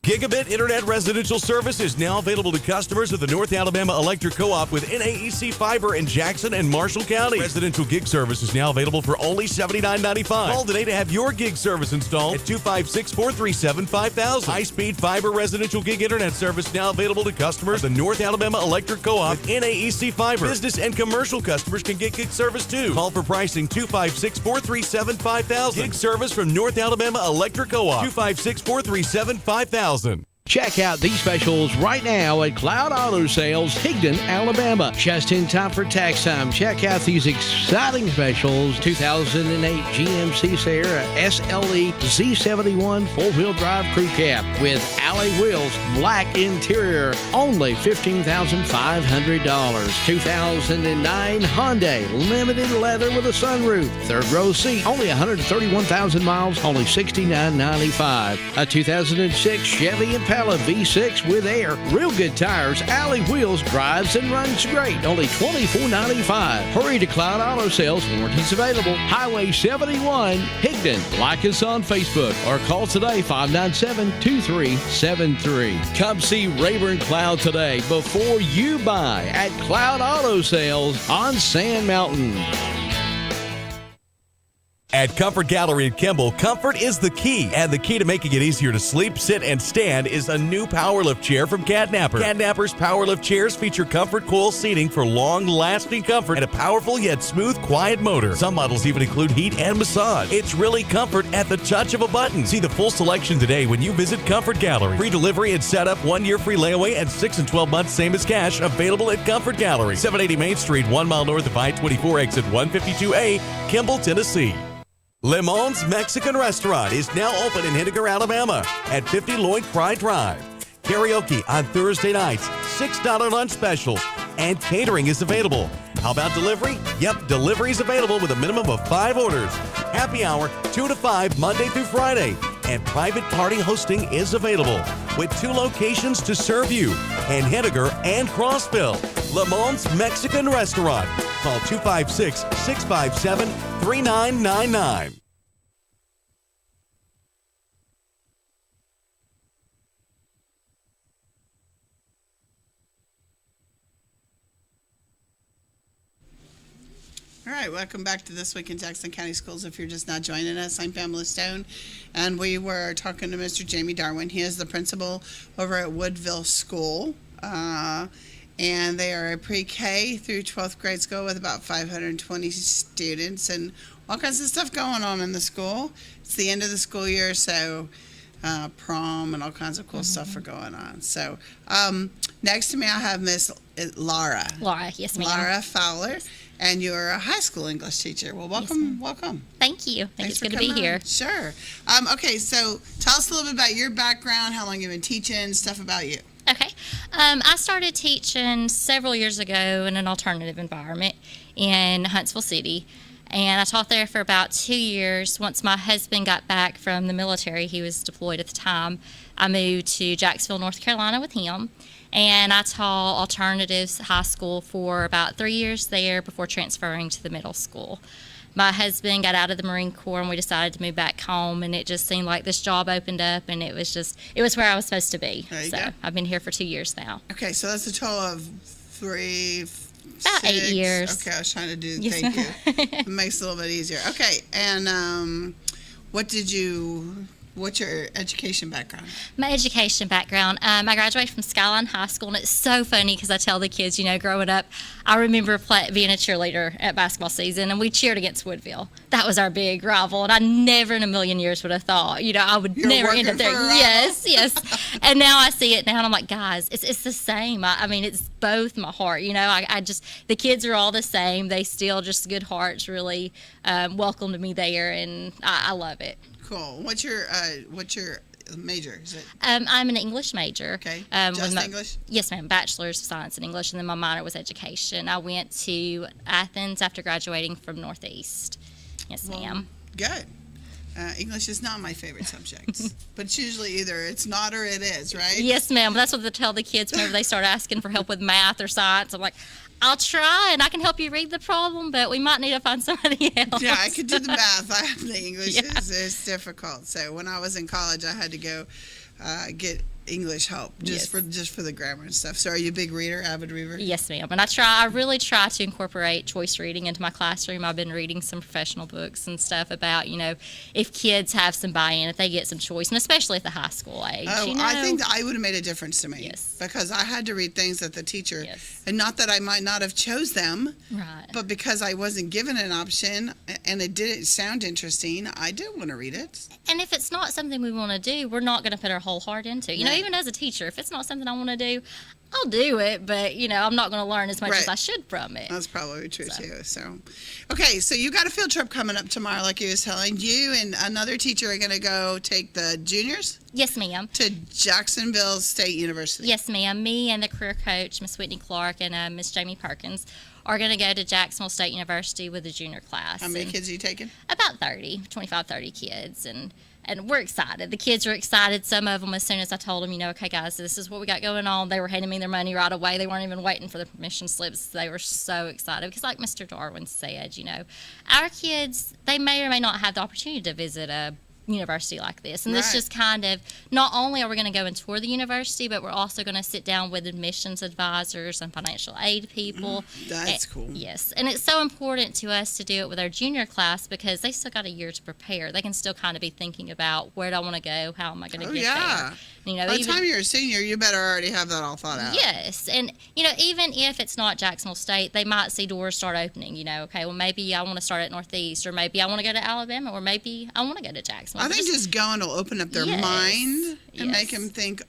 [SPEAKER 4] Gigabit Internet residential service is now available to customers of the North Alabama Electric Co-op with NAEC Fiber in Jackson and Marshall County. Residential gig service is now available for only $79.95. Call today to have your gig service installed at 256-437-5000. High-speed fiber residential gig internet service now available to customers of the North Alabama Electric Co-op with NAEC Fiber. Business and commercial customers can get gig service too. Call for pricing 256-437-5000. Gig service from North Alabama Electric Co-op. 256-437-5000.
[SPEAKER 5] Check out these specials right now at Cloud Auto Sales, Higdon, Alabama. Just in time for tax time. Check out these exciting specials. 2008 GMC Sierra SLE Z71 4-wheel drive crew cab with alloy wheels, black interior, only $15,500. 2009 Hyundai Limited Leather with a sunroof, third row seat, only 131,000 miles, only $69.95. A 2006 Chevy Impala V6 with air, real good tires, alloy wheels, drives and runs great. Only $24.95. Hurry to Cloud Auto Sales. Warranties available. Highway 71, Higdon. Like us on Facebook or call today 597-2373. Come see Rayburn Cloud today before you buy at Cloud Auto Sales on Sand Mountain.
[SPEAKER 4] At Comfort Gallery in Kimball, comfort is the key. And the key to making it easier to sleep, sit, and stand is a new PowerLift chair from Catnapper. Catnapper's PowerLift chairs feature comfort coil seating for long-lasting comfort and a powerful yet smooth, quiet motor. Some models even include heat and massage. It's really comfort at the touch of a button. See the full selection today when you visit Comfort Gallery. Free delivery and setup, 1-year free layaway, and 6 and 12 months same as cash. Available at Comfort Gallery, 780 Main Street, 1 mile north of I-24, exit 152A, Kimball, Tennessee. Le Mans Mexican Restaurant is now open in Henniker, Alabama at 50 Lloyd Cry Drive. Karaoke on Thursday nights, $6 lunch specials, and catering is available. How about delivery? Yep, delivery is available with a minimum of 5 orders. Happy hour, 2 to 5, Monday through Friday. And private party hosting is available with 2 locations to serve you in Henniker and Crossville. Le Mans Mexican Restaurant. Call 256-657-3999.
[SPEAKER 1] All right, welcome back to This Week in Jackson County Schools. If you're just now joining us, I'm Pamela Stone, and we were talking to Mr. Jamie Darwin. He is the principal over at Woodville School, and they are a pre-K through 12th grade school with about 520 students and all kinds of stuff going on in the school. It's the end of the school year, so prom and all kinds of cool stuff are going on. So next to me, I have Miss Laura.
[SPEAKER 10] Laura, yes, ma'am.
[SPEAKER 1] Laura Fowler. And you're a high school English teacher. Well, welcome, welcome.
[SPEAKER 10] Thank you. It's
[SPEAKER 1] for
[SPEAKER 10] good to be
[SPEAKER 1] coming
[SPEAKER 10] here.
[SPEAKER 1] on. Sure. Okay, so tell us a little bit about your background, how long you've been teaching, stuff about you.
[SPEAKER 10] Okay. I started teaching several years ago in an alternative environment in Huntsville City. And I taught there for about 2 years. Once my husband got back from the military, he was deployed at the time, I moved to Jacksonville, North Carolina with him. And I taught alternatives high school for about 3 years there before transferring to the middle school. My husband got out of the Marine Corps and we decided to move back home, and it just seemed like this job opened up and it was where I was supposed to be. So I've been here for 2 years now.
[SPEAKER 1] Okay, so that's a total of
[SPEAKER 10] about 8 years.
[SPEAKER 1] Okay, I was trying to do,
[SPEAKER 10] Yes.
[SPEAKER 1] thank you. It makes it a little bit easier. Okay, and What's your education background?
[SPEAKER 10] My education background, I graduated from Skyline High School, and it's so funny because I tell the kids, growing up, I remember being a cheerleader at basketball season, and we cheered against Woodville. That was our big rival, and I never in a million years would have thought, I would never end up there. Yes. And now I see it now, and I'm like, guys, it's the same. I mean, it's both my heart. I just, the kids are all the same. They still just good hearts, really welcomed me there, and I love it.
[SPEAKER 1] Cool. What's your major? Is it?
[SPEAKER 10] I'm an English major.
[SPEAKER 1] Okay.
[SPEAKER 10] Just
[SPEAKER 1] English?
[SPEAKER 10] Yes, ma'am. Bachelor's of Science in English, and then my minor was education. I went to Athens after graduating from Northeast. Yes, ma'am.
[SPEAKER 1] Good. English is not my favorite subject, but it's usually either it's not or it is, right?
[SPEAKER 10] Yes, ma'am. That's what they tell the kids whenever they start asking for help with math or science. I'm like, I'll try, and I can help you read the problem, but we might need to find somebody else.
[SPEAKER 1] Yeah, I could do the math. The English is difficult. So when I was in college, I had to go get English help just for the grammar and stuff. So are you a big reader, avid reader?
[SPEAKER 10] Yes, ma'am. And I really try to incorporate choice reading into my classroom. I've been reading some professional books and stuff about, if kids have some buy-in, if they get some choice, and especially at the high school age.
[SPEAKER 1] I think that I would have made a difference to me.
[SPEAKER 10] Yes.
[SPEAKER 1] Because I had to read things that the teacher,
[SPEAKER 10] yes.
[SPEAKER 1] and not that I might not have chose them,
[SPEAKER 10] right.
[SPEAKER 1] but because I wasn't given an option and it didn't sound interesting, I did want to read it.
[SPEAKER 10] And if it's not something we want to do, we're not going to put our whole heart into it. Even as a teacher, if it's not something I want to do, I'll do it, but I'm not going to learn as much as I should from it.
[SPEAKER 1] That's probably true too. So, okay, so you got a field trip coming up tomorrow, like you was telling. You and another teacher are going to go take the juniors.
[SPEAKER 10] Yes, ma'am.
[SPEAKER 1] To Jacksonville State University.
[SPEAKER 10] Yes, ma'am. Me and the career coach, Miss Whitney Clark, and Miss Jamie Perkins are going to go to Jacksonville State University with the junior class.
[SPEAKER 1] How many kids are you taking?
[SPEAKER 10] About 30 kids, and we're excited. The kids are excited. Some of them, as soon as I told them, okay, guys, this is what we got going on, they were handing me their money right away. They weren't even waiting for the permission slips. They were so excited because, like Mr. Darwin said, our kids, they may or may not have the opportunity to visit a university like this, and this just kind of, not only are we going to go and tour the university, but we're also going to sit down with admissions advisors and financial aid people.
[SPEAKER 1] That's cool.
[SPEAKER 10] Yes, and it's so important to us to do it with our junior class because they still got a year to prepare. They can still kind of be thinking about, where do I want to go, how am I going to get there.
[SPEAKER 1] By the time you're a senior, you better already have that all thought out.
[SPEAKER 10] Yes, and even if it's not Jacksonville State, they might see doors start opening. Okay, well, maybe I want to start at Northeast, or maybe I want to go to Alabama, or maybe I want to go to Jacksonville.
[SPEAKER 1] I think just going will open up their mind and make them think,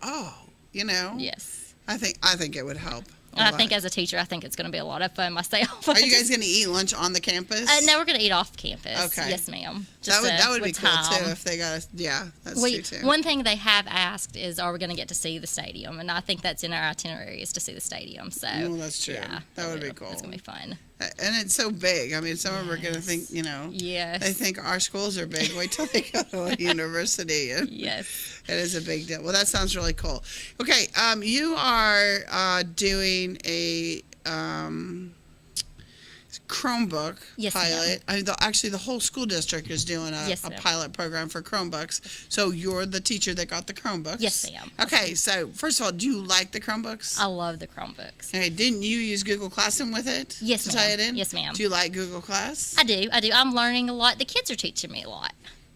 [SPEAKER 10] Yes.
[SPEAKER 1] I think it would help.
[SPEAKER 10] I think as a teacher, I think it's going to be a lot of fun myself.
[SPEAKER 1] Are you guys going to eat lunch on the campus?
[SPEAKER 10] No, we're going to eat off campus.
[SPEAKER 1] Okay.
[SPEAKER 10] Yes, ma'am.
[SPEAKER 1] That would be cool too if they got us. Yeah, that's true too.
[SPEAKER 10] One thing they have asked is, are we going to get to see the stadium? And I think that's in our itinerary, is to see the stadium. So
[SPEAKER 1] that's true.
[SPEAKER 10] Yeah,
[SPEAKER 1] that would be cool.
[SPEAKER 10] It's going to be fun.
[SPEAKER 1] And it's so big. I mean, some of them are going to think,
[SPEAKER 10] Yes.
[SPEAKER 1] they think our schools are big. Wait till they go to a university.
[SPEAKER 10] Yes.
[SPEAKER 1] It is a big deal. Well, that sounds really cool. Okay, you are doing a Chromebook pilot. Actually, the whole school district is doing a pilot program for Chromebooks. So you're the teacher that got the Chromebooks.
[SPEAKER 10] Yes, ma'am.
[SPEAKER 1] Okay, so first of all, do you like the Chromebooks?
[SPEAKER 10] I love the Chromebooks.
[SPEAKER 1] Okay, didn't you use Google Classroom with it?
[SPEAKER 10] Yes,
[SPEAKER 1] to
[SPEAKER 10] ma'am.
[SPEAKER 1] tie it in?
[SPEAKER 10] Yes, ma'am.
[SPEAKER 1] Do you like Google Class?
[SPEAKER 10] I do. I'm learning a lot. The kids are teaching me a lot.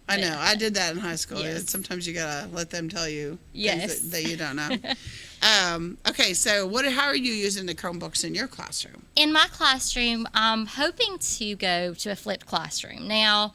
[SPEAKER 1] I know. I did that in high school.
[SPEAKER 10] Yes.
[SPEAKER 1] Sometimes you gotta let them tell you
[SPEAKER 10] yes.
[SPEAKER 1] things that you don't know. Okay, so how are you using the Chromebooks in your classroom?
[SPEAKER 10] In my classroom, I'm hoping to go to a flipped classroom. Now,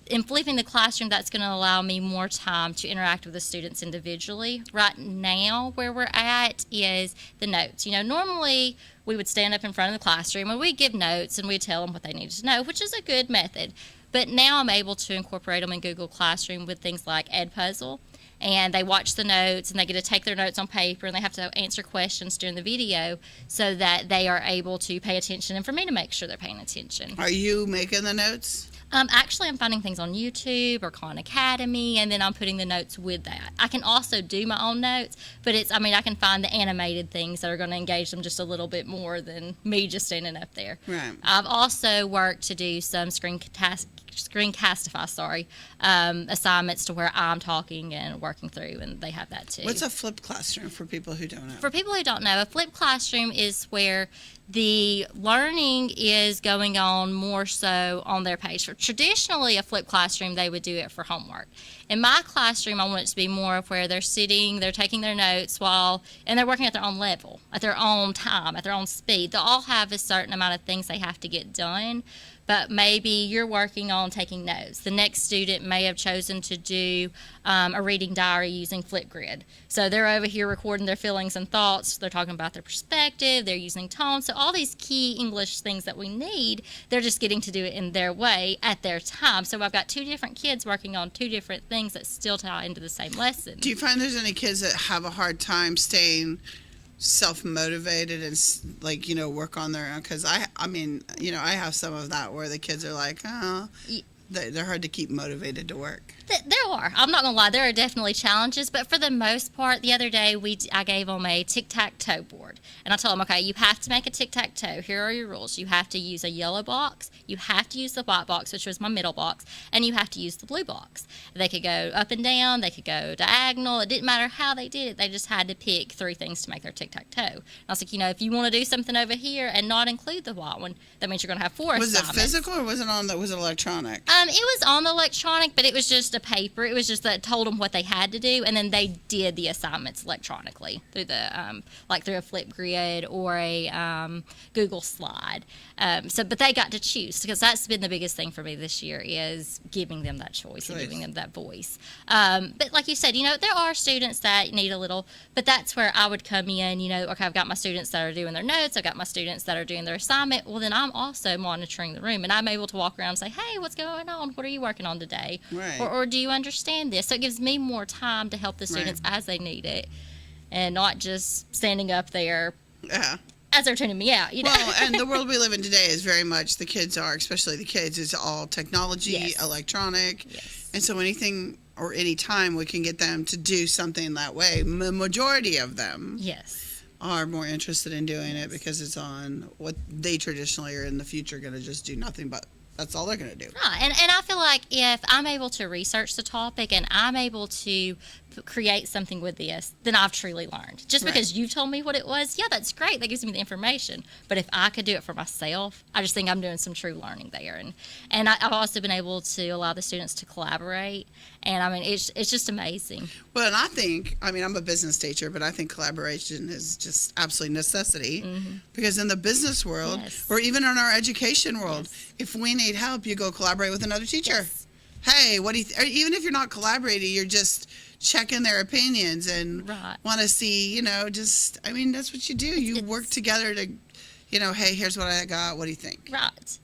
[SPEAKER 10] in flipping the classroom, that's going to allow me more time to interact with the students individually. Right now, where we're at is the notes. Normally we would stand up in front of the classroom and we'd give notes and we'd tell them what they needed to know, which is a good method. But now I'm able to incorporate them in Google Classroom with things like Edpuzzle. And they watch the notes and they get to take their notes on paper and they have to answer questions during the video so that they are able to pay attention and for me to make sure they're paying attention.
[SPEAKER 1] Are you making the notes?
[SPEAKER 10] Actually, I'm finding things on YouTube or Khan Academy, and then I'm putting the notes with that. I can also do my own notes, but I can find the animated things that are going to engage them just a little bit more than me just standing up there.
[SPEAKER 1] Right.
[SPEAKER 10] I've also worked to do some Screencastify, assignments to where I'm talking and working through, and they have that too.
[SPEAKER 1] What's a flipped classroom for people who don't know?
[SPEAKER 10] For people who don't know, a flipped classroom is where the learning is going on more so on their page. Traditionally, a flipped classroom, they would do it for homework. In my classroom, I want it to be more of where they're sitting, they're taking their notes and they're working at their own level, at their own time, at their own speed. They'll all have a certain amount of things they have to get done, but maybe you're working on taking notes. The next student may have chosen to do a reading diary using Flipgrid. So they're over here recording their feelings and thoughts. They're talking about their perspective. They're using tone. So all these key English things that we need, they're just getting to do it in their way at their time. So I've got 2 different kids working on 2 different things that still tie into the same lesson.
[SPEAKER 1] Do you find there's any kids that have a hard time staying self-motivated and work on their own? Because I mean, I have some of that where the kids are like, oh, they're hard to keep motivated to work.
[SPEAKER 10] There are. I'm not gonna lie. There are definitely challenges, but for the most part, the other day I gave them a tic-tac-toe board, and I told them, okay, you have to make a tic-tac-toe. Here are your rules. You have to use a yellow box. You have to use the white box, which was my middle box, and you have to use the blue box. They could go up and down. They could go diagonal. It didn't matter how they did it. They just had to pick 3 things to make their tic-tac-toe. And I was like, if you want to do something over here and not include the white one, that means you're gonna have 4
[SPEAKER 1] Was
[SPEAKER 10] assignments.
[SPEAKER 1] it physical or was it electronic?
[SPEAKER 10] It was on the electronic, but it was just a paper. It was just that told them what they had to do, and then they did the assignments electronically through the through a Flipgrid or a Google Slide. But they got to choose, because that's been the biggest thing for me this year, is giving them that choice and giving them that voice. But like you said, there are students that need a little, but that's where I would come in. Okay, I've got my students that are doing their notes. I've got my students that are doing their assignment. Well, then I'm also monitoring the room, and I'm able to walk around and say, hey, what's going on? What are you working on today?
[SPEAKER 1] Right.
[SPEAKER 10] Or do you understand this? So it gives me more time to help the students as they need it, and not just standing up there as they're tuning me out.
[SPEAKER 1] Well, and the world we live in today is very much, the kids are, especially the kids, is all technology, electronic.
[SPEAKER 10] Yes.
[SPEAKER 1] And so anything or any time we can get them to do something that way, the majority of them are more interested in doing it because it's on what they traditionally are in the future going to just do nothing but. That's all they're going to do.
[SPEAKER 10] Right. And I feel like if I'm able to research the topic and I'm able to create something with this, then I've truly learned. Just because you told me what it was, that's great. That gives me the information. But if I could do it for myself, I just think I'm doing some true learning there. And I've also been able to allow the students to collaborate. And, I mean, it's just amazing.
[SPEAKER 1] Well, and I think, I'm a business teacher, but I think collaboration is just absolute necessity. Because in the business world, or even in our education world, if we need help, you go collaborate with another teacher. Hey, what do you even if you're not collaborating, you're just checking their opinions and want to see, that's what you do. You work together to, hey, here's what I got. What do you think?
[SPEAKER 10] Right.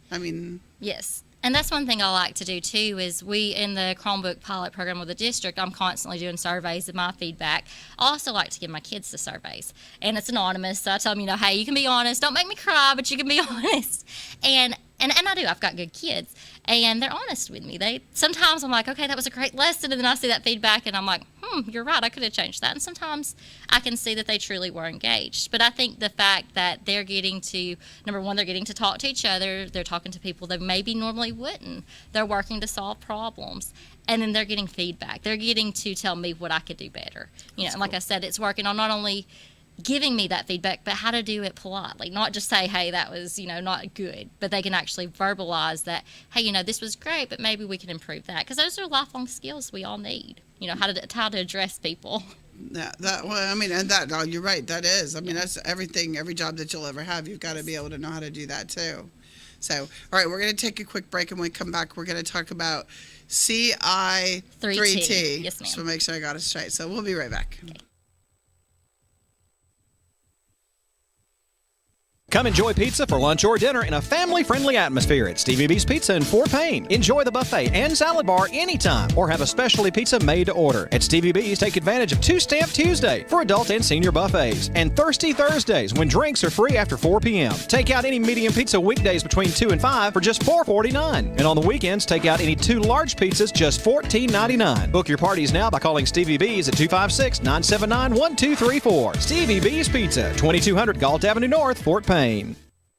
[SPEAKER 10] Yes. And that's one thing I like to do too, is we, in the Chromebook pilot program with the district, I'm constantly doing surveys of my feedback. I also like to give my kids the surveys, and it's anonymous. So I tell them, hey, you can be honest. Don't make me cry, but you can be honest. And I do. I've got good kids, and they're honest with me. Sometimes I'm like, okay, that was a great lesson, and then I see that feedback, and I'm like, you're right, I could have changed that. And sometimes I can see that they truly were engaged. But I think the fact that they're getting to, number one, they're getting to talk to each other. They're talking to people that maybe normally wouldn't. They're working to solve problems. And then they're getting feedback. They're getting to tell me what I could do better. And like I said, it's working on not only giving me that feedback, but how to do it politely, not just say, hey, that was, not good, but they can actually verbalize that, hey, this was great, but maybe we can improve that, because those are lifelong skills we all need, how to address people.
[SPEAKER 1] You're right, that is. That's everything, every job that you'll ever have, you've got to be able to know how to do that too. So, all right, we're going to take a quick break, and when we come back, we're going to talk about CI3T.
[SPEAKER 10] Yes, ma'am.
[SPEAKER 1] So make sure I got it straight. So we'll be right back.
[SPEAKER 10] Okay.
[SPEAKER 3] Come enjoy pizza for lunch or dinner in a family-friendly atmosphere at Stevie B's Pizza in Fort Payne. Enjoy the buffet and salad bar anytime, or have a specialty pizza made to order. At Stevie B's, take advantage of Two-Stamp Tuesday for adult and senior buffets, and Thirsty Thursdays when drinks are free after 4 p.m. Take out any medium pizza weekdays between 2 and 5 for just $4.49. And on the weekends, take out any 2 large pizzas, just $14.99. Book your parties now by calling Stevie B's at 256-979-1234. Stevie B's Pizza, 2200 Galt Avenue North, Fort Payne.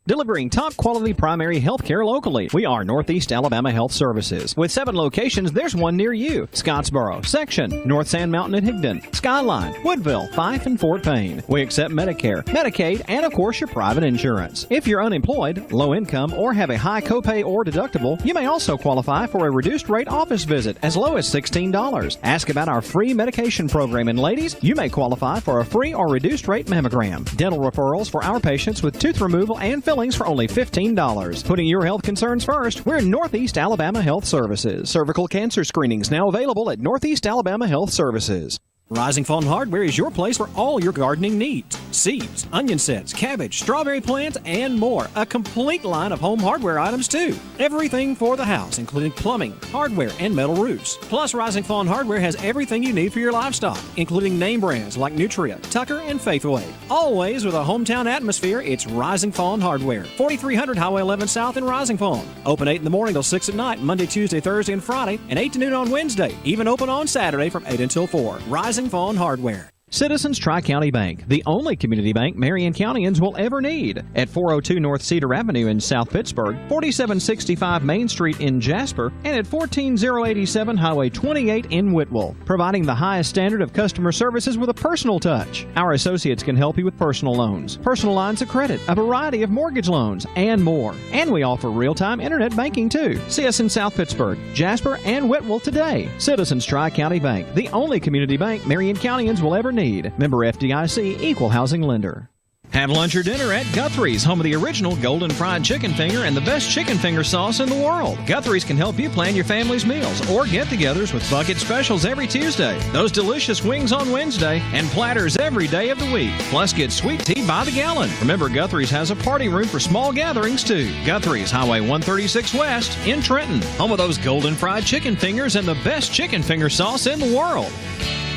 [SPEAKER 3] delivering top quality primary health care locally. We are Northeast Alabama Health Services. With 7 locations, there's one near you. Scottsboro, Section, North Sand Mountain and Higdon, Skyline, Woodville, Fife, and Fort Payne. We accept Medicare, Medicaid, and of course your private insurance. If you're unemployed, low income, or have a high copay or deductible, you may also qualify for a reduced rate office visit as low as $16. Ask about our free medication program, and ladies, you may qualify for a free or reduced rate mammogram. Dental referrals for our patients with tooth removal and fillings for only $15. Putting your health concerns first, we're Northeast Alabama Health Services. Cervical cancer screenings now available at Northeast Alabama Health Services. Rising Fawn Hardware is your place for all your gardening needs. Seeds, onion sets, cabbage, strawberry plants, and more. A complete line of home hardware items, too. Everything for the house, including plumbing, hardware, and metal roofs. Plus, Rising Fawn Hardware has everything you need for your livestock, including name brands like Nutria, Tucker, and Faithway. Always with a hometown atmosphere, it's Rising Fawn Hardware. 4300 Highway 11 South in Rising Fawn. Open 8 in the morning till 6 at night, Monday, Tuesday, Thursday, and Friday, and 8 to noon on Wednesday. Even open on Saturday from 8 until 4. Rising Fawn Hardware. Citizens Tri-County Bank, the only community bank Marion Countyans will ever need. At 402 North Cedar Avenue in South Pittsburgh, 4765 Main Street in Jasper, and at 14087 Highway 28 in Whitwell. Providing the highest standard of customer services with a personal touch. Our associates can help you with personal loans, personal lines of credit, a variety of mortgage loans, and more. And we offer real-time internet banking too. See us in South Pittsburgh, Jasper, and Whitwell today. Citizens Tri-County Bank, the only community bank Marion Countyans will ever need. Member FDIC, Equal Housing Lender. Have lunch or dinner at Guthrie's, home of the original Golden Fried Chicken Finger and the best chicken finger sauce in the world. Guthrie's can help you plan your family's meals or get-togethers with bucket specials every Tuesday, those delicious wings on Wednesday, and platters every day of the week. Plus, get sweet tea by the gallon. Remember, Guthrie's has a party room for small gatherings, too. Guthrie's, Highway 136 West in Trenton, home of those Golden Fried Chicken Fingers and the best chicken finger sauce in the world.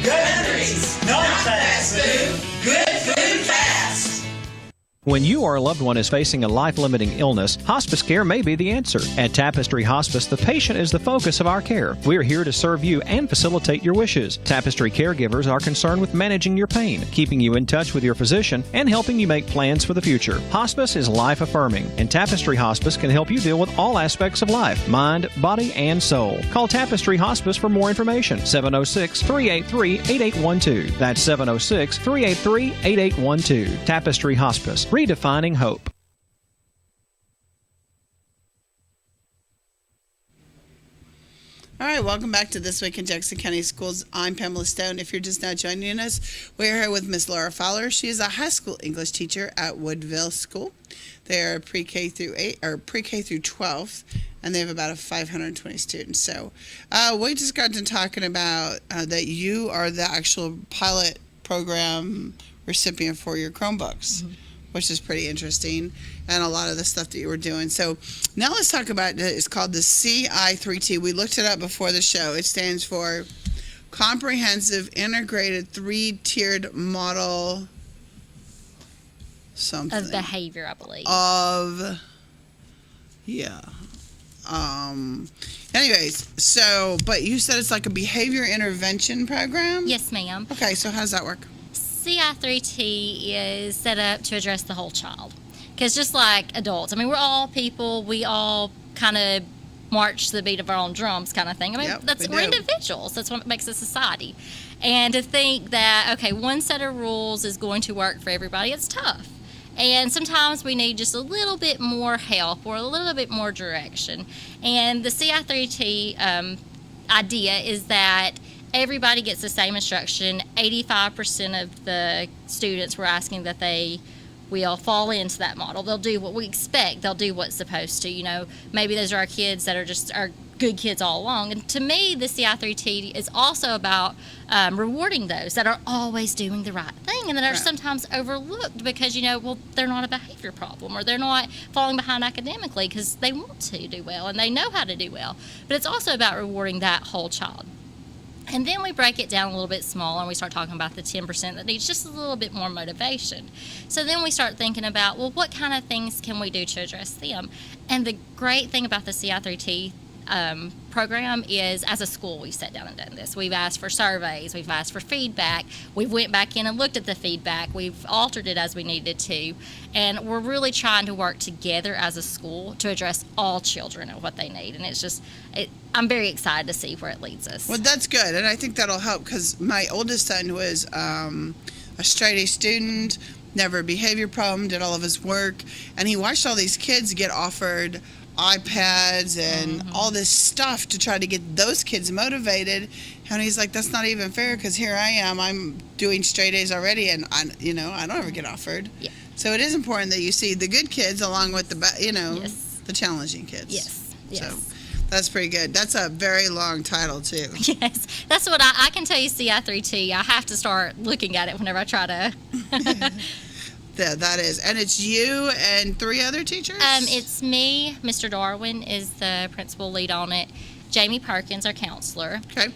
[SPEAKER 11] Guthrie's, not fast food, good food fast.
[SPEAKER 3] When you or a loved one is facing a life-limiting illness, hospice care may be the answer. At Tapestry Hospice, the patient is the focus of our care. We are here to serve you and facilitate your wishes. Tapestry caregivers are concerned with managing your pain, keeping you in touch with your physician, and helping you make plans for the future. Hospice is life-affirming, and Tapestry Hospice can help you deal with all aspects of life, mind, body, and soul. Call Tapestry Hospice for more information. 706-383-8812. That's 706-383-8812. Tapestry Hospice. Redefining hope.
[SPEAKER 1] All right, welcome back to This Week in Jackson County Schools. I'm Pamela Stone. If you're just now joining us, we're here with Miss Laura Fowler. She is a high school English teacher at Woodville School. They are pre-K through 8 or pre-K through 12, and they have about 520 students. So we just got to talking about that you are the actual pilot program recipient for your Chromebooks. Mm-hmm. Which is pretty interesting, and a lot of the stuff that you were doing. So now let's talk about, it's called the CI3T. We looked it up before the show. It stands for Comprehensive Integrated Three-Tiered Model something.
[SPEAKER 10] Of behavior, I believe.
[SPEAKER 1] Anyways, so, but you said it's like a behavior intervention program?
[SPEAKER 10] Yes, ma'am.
[SPEAKER 1] Okay, so how does that work?
[SPEAKER 10] CI3T is set up to address the whole child. Because just like adults, I mean, we're all people. We all kind of march to the beat of our own drums kind of thing. I mean, we're individuals. That's what makes a society. And to think that, okay, one set of rules is going to work for everybody, it's tough. And sometimes we need just a little bit more help or a little bit more direction. And the CI3T idea is that everybody gets the same instruction. 85% of the students we're asking that they will fall into that model. They'll do what we expect. They'll do what's supposed to. You know, maybe those are our kids that are just our good kids all along. And to me, the CI3T is also about rewarding those that are always doing the right thing and that are sometimes overlooked because, you know, well, they're not a behavior problem or they're not falling behind academically because they want to do well and they know how to do well. But it's also about rewarding that whole child. And then we break it down a little bit smaller and we start talking about the 10% that needs just a little bit more motivation. So then we start thinking about, well, what kind of things can we do to address them? And the great thing about the CI3T program is, as a school, we've sat down and done this. We've asked for surveys, we've asked for feedback, we've went back in and looked at the feedback, we've altered it as we needed to, and we're really trying to work together as a school to address all children and what they need. And it's just, I'm very excited to see where it leads us.
[SPEAKER 1] Well, that's good, and I think that'll help because my oldest son was a straight A student, never a behavior problem, did all of his work, and he watched all these kids get offered iPads and all this stuff to try to get those kids motivated, and he's like, that's not even fair because here I am, I'm doing straight A's already, and I don't ever get offered.
[SPEAKER 10] Yeah.
[SPEAKER 1] So it is important that you see the good kids along with the
[SPEAKER 10] Yes.
[SPEAKER 1] the challenging kids.
[SPEAKER 10] Yes.
[SPEAKER 1] So that's pretty good. That's a very long title too.
[SPEAKER 10] Yes, that's what I can tell you. CI3T. I have to start looking at it whenever I try to.
[SPEAKER 1] Yeah, that is. And it's you and 3 other teachers?
[SPEAKER 10] It's me. Mr. Darwin is the principal lead on it. Jamie Perkins, our counselor.
[SPEAKER 1] Okay.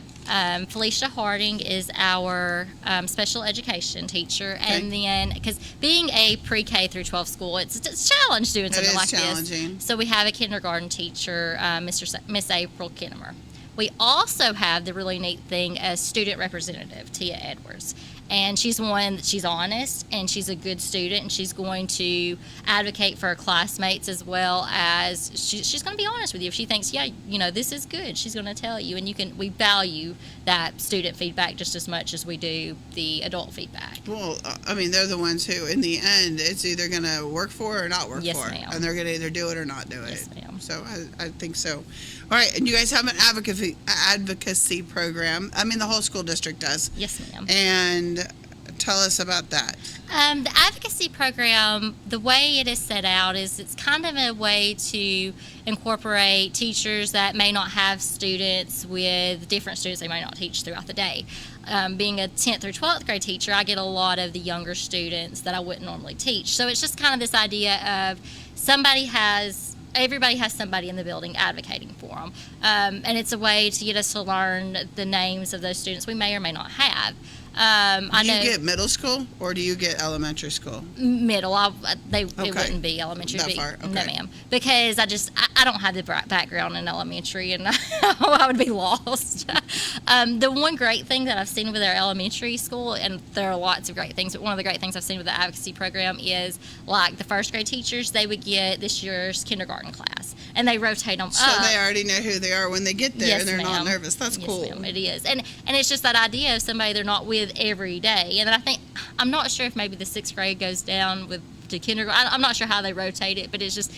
[SPEAKER 10] Felicia Harding is our special education teacher. Okay. And then, because being a pre-K through 12 school, it's a challenge doing something like
[SPEAKER 1] challenging.
[SPEAKER 10] this. So we have a kindergarten teacher, Miss April Kinnemer. We also have the really neat thing as student representative, Tia Edwards. And she's she's honest and she's a good student and she's going to advocate for her classmates as well as she's going to be honest with you. If she thinks, this is good, she's going to tell you. And we value that student feedback just as much as we do the adult feedback.
[SPEAKER 1] Well, I mean, they're the ones who, in the end, it's either going to work for or not work
[SPEAKER 10] Yes,
[SPEAKER 1] for.
[SPEAKER 10] ma'am.
[SPEAKER 1] And they're going to either do it or not do it.
[SPEAKER 10] Yes, ma'am.
[SPEAKER 1] So I think so. All right, and you guys have an advocacy program. I mean, the whole school district does.
[SPEAKER 10] Yes, ma'am.
[SPEAKER 1] And tell us about that.
[SPEAKER 10] The advocacy program, the way it is set out is it's kind of a way to incorporate teachers that may not have students with different students they might not teach throughout the day. Being a 10th through 12th grade teacher, I get a lot of the younger students that I wouldn't normally teach. So it's just kind of this idea of everybody has somebody in the building advocating for them. And it's a way to get us to learn the names of those students we may or may not have.
[SPEAKER 1] Do you get middle school or do you get elementary school?
[SPEAKER 10] Middle. It wouldn't be elementary.
[SPEAKER 1] That far? Okay.
[SPEAKER 10] No, ma'am. Because I don't have the background in elementary and I would be lost. The one great thing that I've seen with our elementary school, and there are lots of great things, but one of the great things I've seen with the advocacy program is like the first grade teachers, they would get this year's kindergarten class and they rotate them
[SPEAKER 1] so
[SPEAKER 10] up.
[SPEAKER 1] They already know who they are when they get there.
[SPEAKER 10] Yes,
[SPEAKER 1] and they're
[SPEAKER 10] ma'am.
[SPEAKER 1] not nervous. That's cool.
[SPEAKER 10] Yes, ma'am, it is. And it's just that idea of somebody they're not with every day. And then I'm not sure if maybe the 6th grade goes down to kindergarten. I'm not sure how they rotate it, but it's just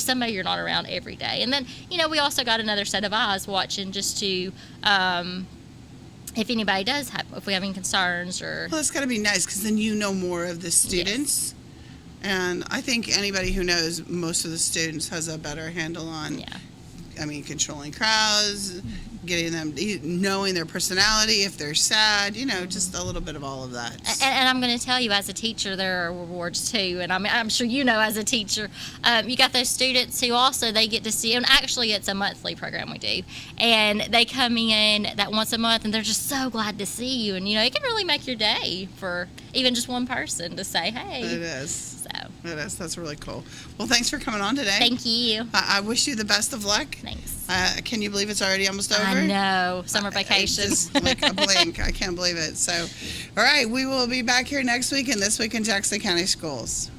[SPEAKER 10] somebody you're not around every day. And then, we also got another set of eyes watching just to, if anybody if we have any concerns or.
[SPEAKER 1] Well, it's got to be nice because then you know more of the students. Yes. And I think anybody who knows most of the students has a better handle on, controlling crowds, getting them, knowing their personality, if they're sad, just a little bit of all of that.
[SPEAKER 10] And I'm going to tell you, as a teacher, there are rewards too. And I'm sure as a teacher, you got those students who also they get to see, and actually it's a monthly program we do, and they come in that once a month and they're just so glad to see you. And, it can really make your day for even just one person to say, hey.
[SPEAKER 1] It is.
[SPEAKER 10] So.
[SPEAKER 1] It is. That's really cool. Well, thanks for coming on today.
[SPEAKER 10] Thank you.
[SPEAKER 1] I wish you the best of luck.
[SPEAKER 10] Thanks.
[SPEAKER 1] Can you believe it's already almost over?
[SPEAKER 10] I know. Summer vacation.
[SPEAKER 1] Just like a blink. I can't believe it. So, all right. We will be back here next week and This Week in Jackson County Schools.